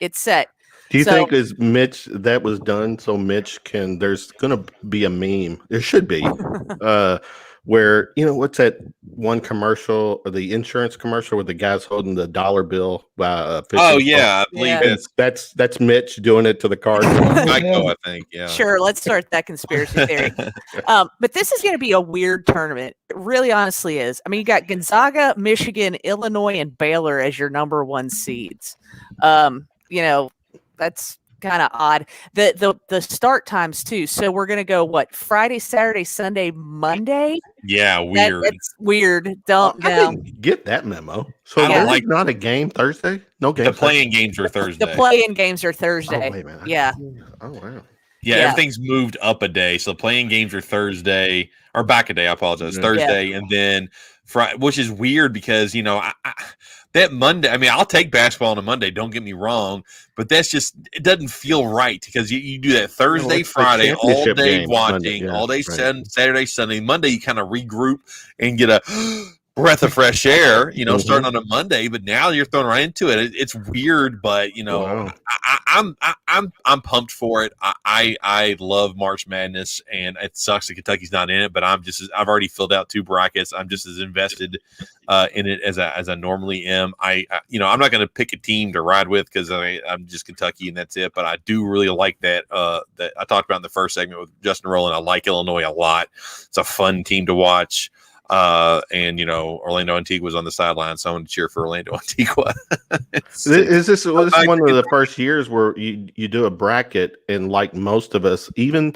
it's set. Do you think is Mitch that was done so Mitch can? There's going to be a meme. There should be, where what's that one commercial, or the insurance commercial, where the guy's holding the dollar bill. I believe that's Mitch doing it to the card. I think. Yeah. Sure. Let's start that conspiracy theory. But this is going to be a weird tournament. It really, honestly is. I mean, you got Gonzaga, Michigan, Illinois, and Baylor as your number one seeds. That's kind of odd. The start times too. So we're gonna go Friday, Saturday, Sunday, Monday. Yeah, weird. It's weird. I didn't get that memo. So there's not a game Thursday. No game. The playing games are Thursday. The play-in games are Thursday. Oh, wait a minute. Yeah. Oh wow. Yeah, everything's moved up a day. So the playing games are Thursday, or back a day. I apologize. Thursday, and then Friday, which is weird because that Monday. I mean, I'll take basketball on a Monday. Don't get me wrong, but it doesn't feel right because you do that Thursday, Friday, all day watching, all day Saturday, Sunday, Monday. You kind of regroup and get a breath of fresh air, starting on a Monday. But now you're thrown right into it. It's weird, but wow. I'm pumped for it. I love March Madness, and it sucks that Kentucky's not in it. But I've already filled out 2 brackets. I'm just as invested in it as I normally am. I'm not going to pick a team to ride with because I'm just Kentucky and that's it. But I do really like that that I talked about in the first segment with Justin Rowland. I like Illinois a lot. It's a fun team to watch. Orlando Antigua was on the sideline, so I want to cheer for Orlando Antigua. Is this one of the first years where you do a bracket, and like most of us, even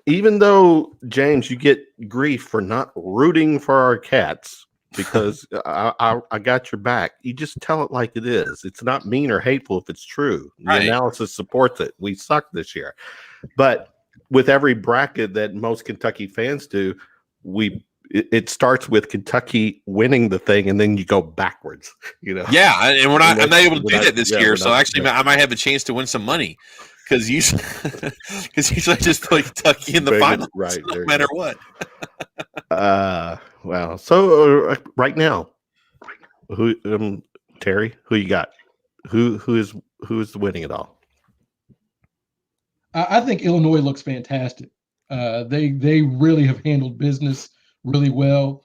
though James, you get grief for not rooting for our Cats because I got your back. You just tell it like it is. It's not mean or hateful if it's true. The analysis supports it. We suck this year, but with every bracket that most Kentucky fans do, it starts with Kentucky winning the thing, and then you go backwards. Yeah, and I'm not able to do that this year. So actually, yeah. I might have a chance to win some money because usually I just play Kentucky in the final, right? no matter what. Wow. So right now, Terry, who you got? Who is winning it all? I think Illinois looks fantastic. They really have handled business really well.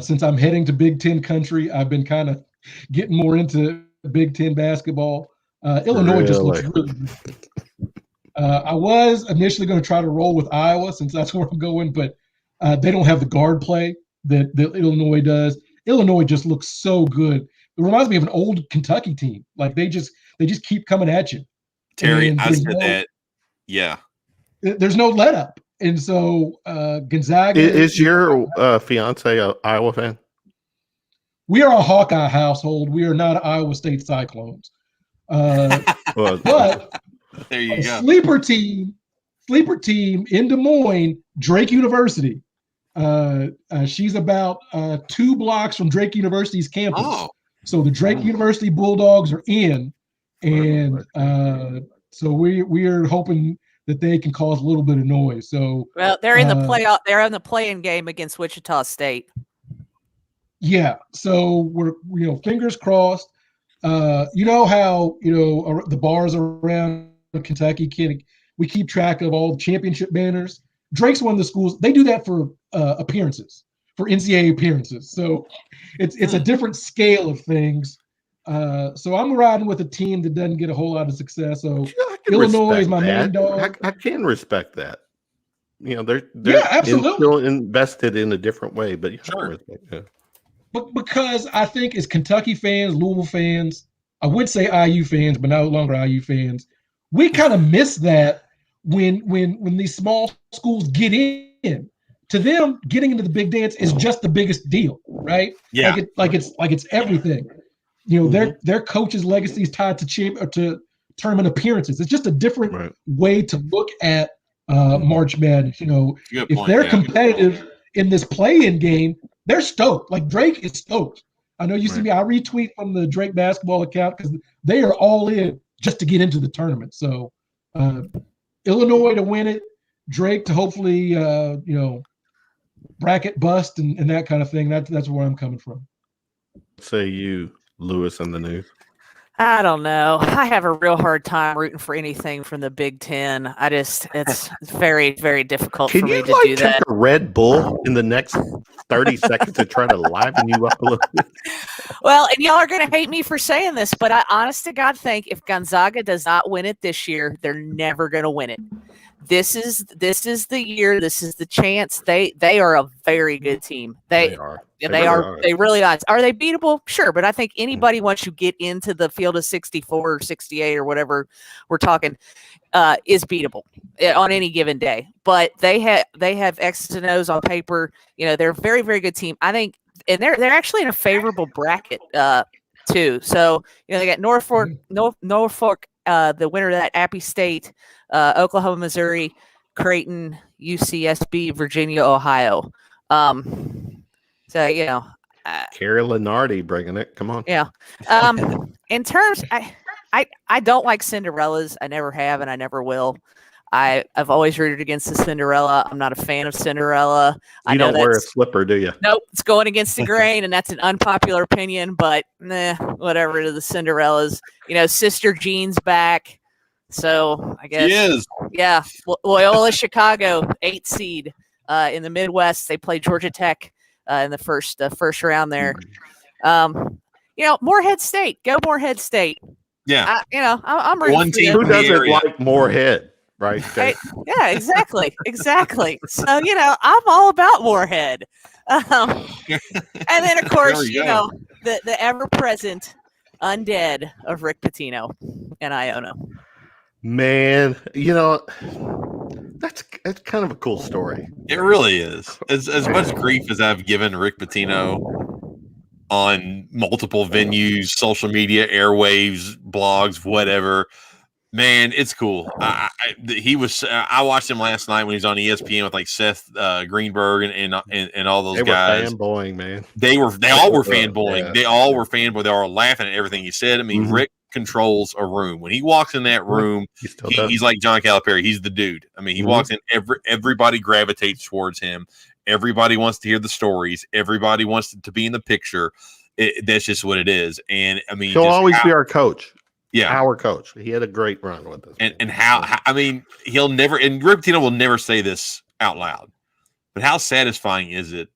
Since I'm heading to Big Ten country, I've been kind of getting more into Big Ten basketball. Illinois just looks really good. I was initially going to try to roll with Iowa since that's where I'm going, but they don't have the guard play that Illinois does. Illinois just looks so good. It reminds me of an old Kentucky team. Like they just keep coming at you. Terry, And I said that. Yeah. There's no let up. And so Gonzaga is your fiance a Iowa fan? We are a Hawkeye household. We are not Iowa State Cyclones. But there you go. Sleeper team in Des Moines, Drake University. She's about 2 blocks from Drake University's campus. Oh. So the Drake University Bulldogs are in, and so we are hoping that they can cause a little bit of noise. So they're in the playoff. They're in the play-in game against Wichita State. Yeah. So we're fingers crossed. You know how the bars around Kentucky we keep track of all the championship banners. Drake's one of the schools. They do that for appearances, for NCAA appearances. So it's a different scale of things. So I'm riding with a team that doesn't get a whole lot of success. So Illinois is my main dog. I can respect that. They're absolutely still invested in a different way, but sure. But because I think as Kentucky fans, Louisville fans, I would say IU fans, but no longer IU fans, we kind of miss that when these small schools get in. To them, getting into the big dance is just the biggest deal, right? Yeah. Like it's everything. Their coach's legacy is tied to tournament appearances. It's just a different way to look at March Madness. If they're competitive in this play-in game, they're stoked. Like Drake is stoked. I know you see me. I retweet from the Drake basketball account because they are all in just to get into the tournament. So Illinois to win it, Drake to hopefully bracket bust and that kind of thing. That's where I'm coming from. Say you, Lewis, and the news. I don't know. I have a real hard time rooting for anything from the Big Ten. it's very, very difficult for me to do that. Take a Red Bull in the next 30 seconds to try to liven you up a little bit? Well, and y'all are going to hate me for saying this, but I honest to God think if Gonzaga does not win it this year, they're never going to win it. This is the year. This is the chance. They are a very good team. They are. They really are. Are they beatable? Sure, but I think anybody once you get into the field of 64 or 68 or whatever we're talking is beatable on any given day. But they have X's and O's on paper. They're a very, very good team. I think, and they're actually in a favorable bracket too. So they got Norfolk, the winner of that, Appy State, Oklahoma, Missouri, Creighton, UCSB, Virginia, Ohio. So Carrie Lenardi bringing it. Come on. Yeah. In terms, I don't like Cinderellas. I never have, and I never will. I've always rooted against the Cinderella. I'm not a fan of Cinderella. You don't wear a slipper, do you? Nope. It's going against the grain, and that's an unpopular opinion, but whatever to the Cinderellas. Sister Jean's back. So I guess. She is. Yeah. Loyola Chicago, 8th seed in the Midwest. They play Georgia Tech in the first round there. Morehead State. Go Morehead State. Yeah. I'm rooting one for team. them. Who doesn't like Morehead? Right. Yeah, exactly. So, I'm all about Morehead. And then, of course, the ever-present undead of Rick Pitino and Iona. Man, that's kind of a cool story. It really is. As much grief as I've given Rick Pitino on multiple venues, social media, airwaves, blogs, whatever, Man, it's cool. I watched him last night when he was on ESPN with like Seth Greenberg and all those They guys. were fanboying, man. They all were fanboying. Yeah. They all were fanboy. They were laughing at everything he said. I mean, Mhm. Rick controls a room. When he walks in that room, He still does. he's like John Calipari. He's the dude. I mean, he Mhm. walks in. Everybody gravitates towards him. Everybody wants to hear the stories. Everybody wants to be in the picture. That's just what it is. And I mean, He'll always be our coach. yeah. Our coach. He had a great run with us. And how I mean, he'll never, and Rick Pitino will never say this out loud, but how satisfying is it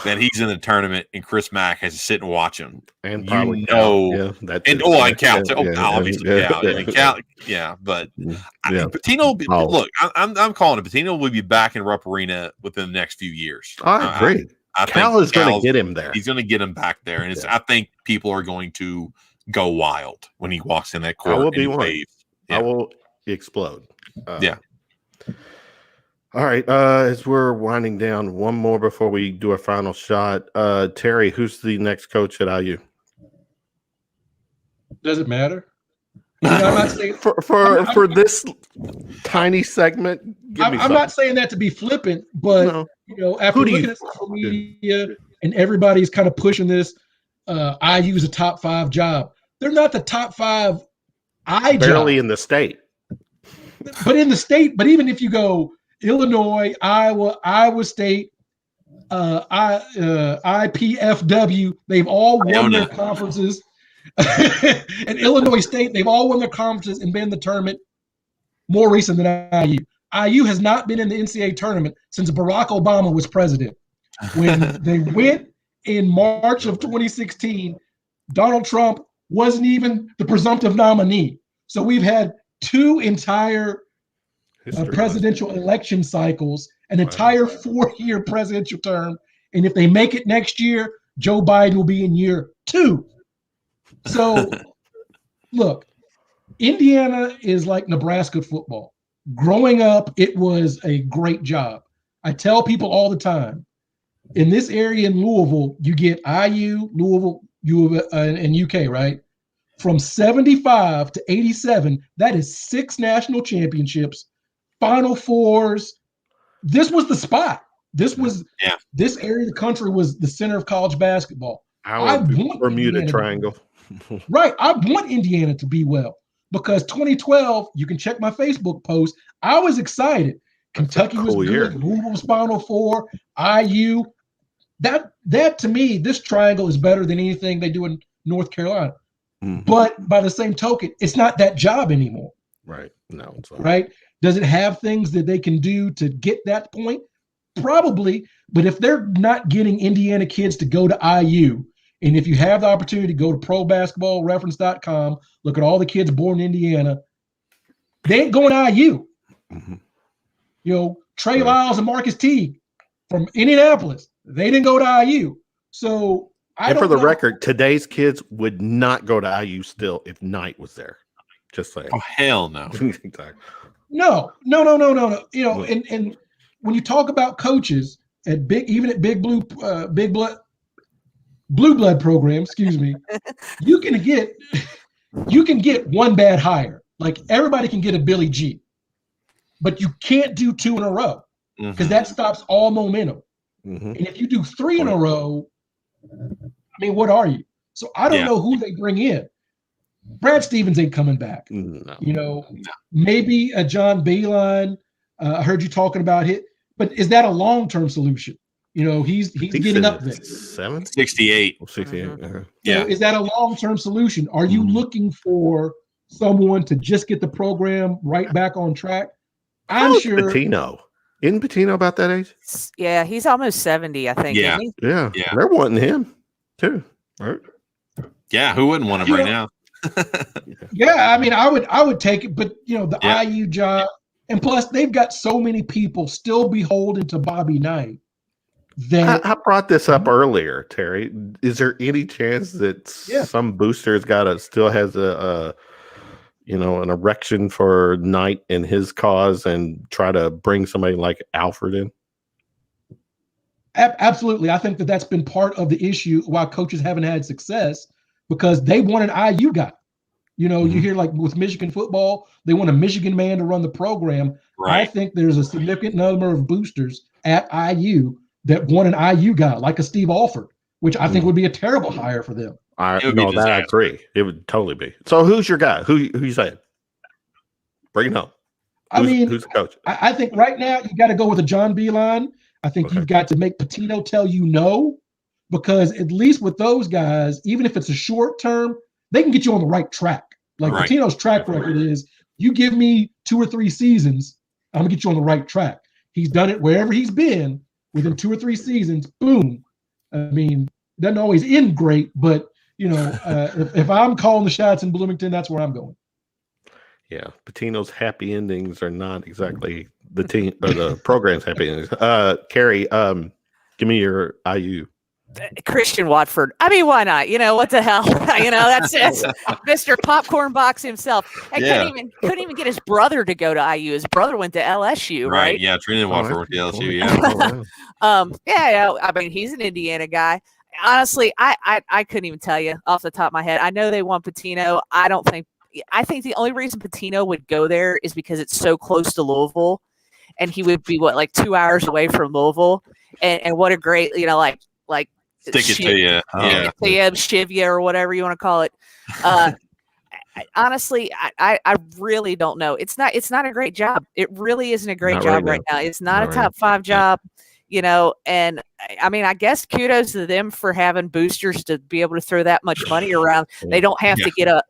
that he's in the tournament and Chris Mack has to sit and watch him? And You probably know, Cal. Yeah, that and too. and Cal too. Obviously, yeah, Cal. I mean, Cal. Yeah, but yeah. Pitino will be, Oh. look, I'm calling it. Pitino will be back in Rupp Arena within the next few years. I agree. I Cal think is going to Cal's- get him there. He's going to get him back there, and Yeah. I think people are going to go wild when he walks in that I court. will and be he one. waves. Yeah. I will explode. Yeah. All right. As we're winding down, one more before we do a final shot. Terry, who's the next coach at IU? Does it matter? You know, I'm not saying For this tiny segment, give me I'm something. not saying that to be flippant, but No. you know, after Who do looking you- at social media and everybody's kind of pushing this, IU is a top 5 job. They're not the top 5 Barely job, in the state. but in the state. But even if you go Illinois, Iowa State, IPFW, they've all won their conferences. And Illinois State, they've all won their conferences and been in the tournament more recent than IU. IU has not been in the NCAA tournament since Barack Obama was president. When they went in March of 2016, Donald Trump wasn't even the presumptive nominee. So we've had 2 entire presidential election cycles, an entire 4-year presidential term. And if they make it next year, Joe Biden will be in year 2. So, look, Indiana is like Nebraska football. Growing up, it was a great job. I tell people all the time, in this area in Louisville, you get IU, Louisville, and UK, right? From 75 to 87, that is 6 national championships, Final Fours. This was the spot. This area of the country was the center of college basketball. I want Bermuda Indiana Triangle. Right. I want Indiana to be well because 2012, you can check my Facebook post. I was excited. Kentucky was good. year. Louisville was Final Four. IU. That to me, this triangle is better than anything they do in North Carolina. Mhm. But by the same token, it's not that job anymore. Right. No. It's not. Right. Does it have things that they can do to get that point? Probably. But if they're not getting Indiana kids to go to IU, and if you have the opportunity to go to probasketballreference.com, look at all the kids born in Indiana, they ain't going to IU. Mhm. You know, Trey Lyles and Marcus Teague from Indianapolis, they didn't go to IU. So And for the record, today's kids would not go to IU still if Knight was there. Just saying. Oh hell no! Exactly. No. You know, and when you talk about coaches at big blue blood program, excuse me, you can get one bad hire. Like everybody can get a Billy G, but you can't do 2 in a row because that stops all momentum. Mhm. And if you do 3 in a row, I mean, what are you? So I don't know who they bring in. Brad Stevens ain't coming back. No. You know, maybe a John Beilein. I heard you talking about it, but is that a long-term solution? You know, he's getting up there. 68. 68. Yeah. So is that a long-term solution? Are you looking for someone to just get the program right back on track? I'm sure. Patino. Isn't Patino about that age? Yeah, he's almost 70, I think. Yeah. Isn't he? Yeah. Yeah. They're wanting him too. Right. Yeah, who wouldn't want him right now? Yeah, I mean, I would take it, but you know, the Yeah. IU job, and plus they've got so many people still beholden to Bobby Knight. That I brought this up earlier, Terry. Is there any chance that some booster's still has an erection for Knight and his cause and try to bring somebody like Alfred in? Absolutely. I think that's been part of the issue why coaches haven't had success because they want an IU guy. You know, you hear like with Michigan football, they want a Michigan man to run the program. I think there's a significant number of boosters at IU that want an IU guy like a Steve Alford, which I think would be a terrible hire for them. I agree. It would totally be. So who's your guy? Who you saying? Bring it home. Who's the coach? I think right now you got to go with a John Beilein. I think you've got to make Pitino tell you no, because at least with those guys, even if it's a short term, they can get you on the right track. Like Pitino's track record is, you give me 2 or 3 seasons, I'm gonna get you on the right track. He's done it wherever he's been. Within 2 or 3 seasons, boom. I mean, doesn't always end great, but you know, if I'm calling the shots in Bloomington, that's where I'm going. Yeah, Pitino's happy endings are not exactly the team or the program's happy endings. Carrie, give me your IU. Christian Watford. I mean, why not? You know, what the hell? You know, that's Mr. Popcorn Box himself. I couldn't even get his brother to go to IU. His brother went to LSU, right? Yeah, Trinity Watford went to LSU. Yeah. I mean, he's an Indiana guy. Honestly, I couldn't even tell you off the top of my head. I know they want Pitino. I think the only reason Pitino would go there is because it's so close to Louisville, and he would be like 2 hours away from Louisville. And what a great, you know, like stick it to you. Shivya or whatever you want to call it. Honestly, I really don't know. It's not a great job. It really isn't a great job right now. It's not a top 5 job, you know, and I mean, I guess kudos to them for having boosters to be able to throw that much money around. They don't have to get a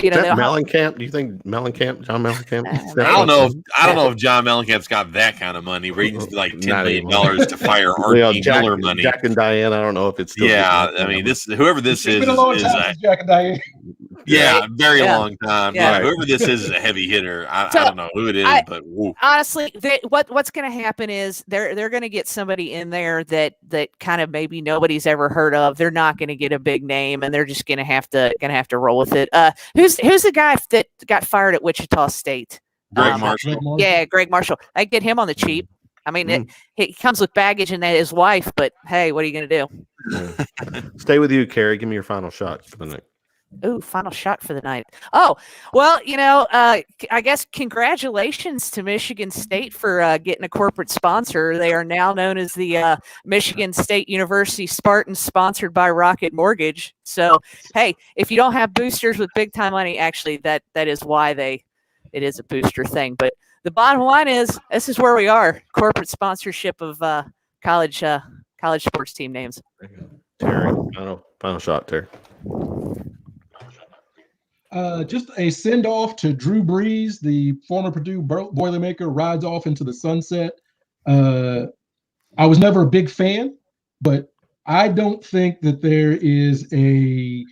you know, Mellencamp. Do you think John Mellencamp? I don't know if John Mellencamp's got that kind of money. Where he's like $10 million to fire R.P. Miller money. Jack and Diane. I don't know if it's still I mean, whoever this is been a long time, Jack and Diane. Very long time. Yeah. Whoever this is a heavy hitter. I don't know who it is, but honestly, what's going to happen is they're going to get somebody in there that kind of maybe nobody's ever heard of. They're not going to get a big name, and they're just going to have to roll with it. Who's the guy that got fired at Wichita State? Greg Marshall. Yeah, Greg Marshall. I get him on the cheap. I mean, he comes with baggage and his wife, but hey, what are you going to do? Stay with you, Carrie. Give me your final shot for the night. Oh, final shot for the night. Oh, well, you know, I guess congratulations to Michigan State for getting a corporate sponsor. They are now known as the Michigan State University Spartans, sponsored by Rocket Mortgage. So, hey, if you don't have boosters with big time money, actually, that is why it is a booster thing. But the bottom line is, this is where we are: corporate sponsorship of college sports team names. Terry, final shot, Terry. Just a send off to Drew Brees, the former Purdue Boilermaker, rides off into the sunset. I was never a big fan, but I don't think that there is a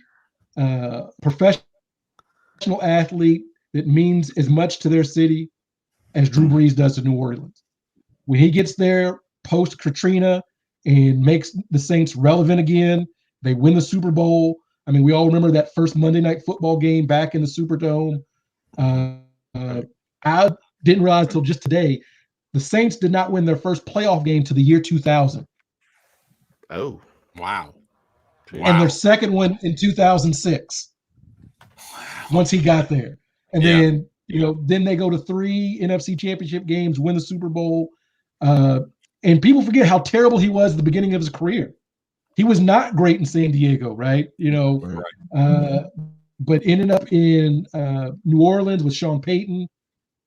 professional athlete that means as much to their city as Drew Brees does to New Orleans. When he gets there post Katrina and makes the Saints relevant again, they win the Super Bowl. I mean, we all remember that first Monday Night Football game back in the Superdome. I didn't realize until just today, the Saints did not win their first playoff game to the year 2000. Oh, wow. And their second one in 2006. Once he got there. And then, you know, then they go to 3 NFC championship games, win the Super Bowl. And people forget how terrible he was at the beginning of his career. He was not great in San Diego, right? You know, but ended up in New Orleans with Sean Payton.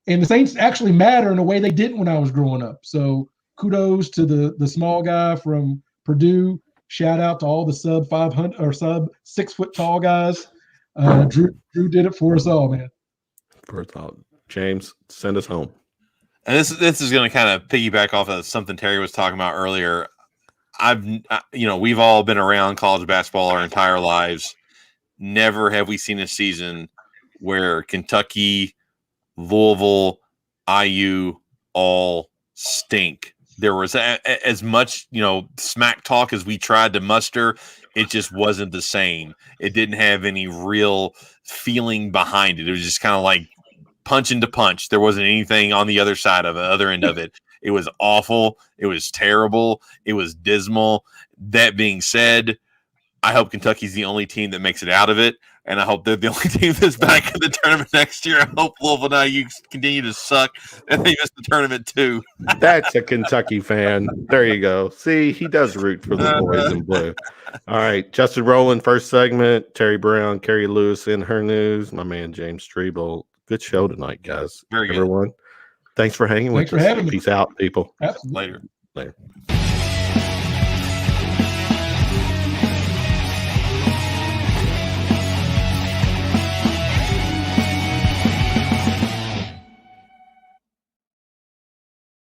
And the Saints actually matter in a way they didn't when I was growing up. So kudos to the small guy from Purdue. Shout out to all the sub 500 or sub 6 foot tall guys. Drew did it for us all, man. First out, James, send us home. And this is going to kind of piggyback off of something Terry was talking about earlier. We've all been around college basketball our entire lives. Never have we seen a season where Kentucky, Louisville, IU all stink. There was as much, smack talk as we tried to muster. It just wasn't the same. It didn't have any real feeling behind it. It was just kind of like punching to punch. There wasn't anything on the other side of it, other end of it. It was awful. It was terrible. It was dismal. That being said, I hope Kentucky's the only team that makes it out of it, and I hope they're the only team that's back in the tournament next year. I hope Louisville and IU continue to suck, and they miss the tournament too. That's a Kentucky fan. There you go. See, he does root for the boys in blue. All right, Justin Rowland, first segment. Terry Brown, Carrie Lewis in her news. My man James Strebel. Good show tonight, guys. Very good. Everyone. Thanks for hanging with us. Thanks for having me. Peace out, people. Absolutely. Later. Later.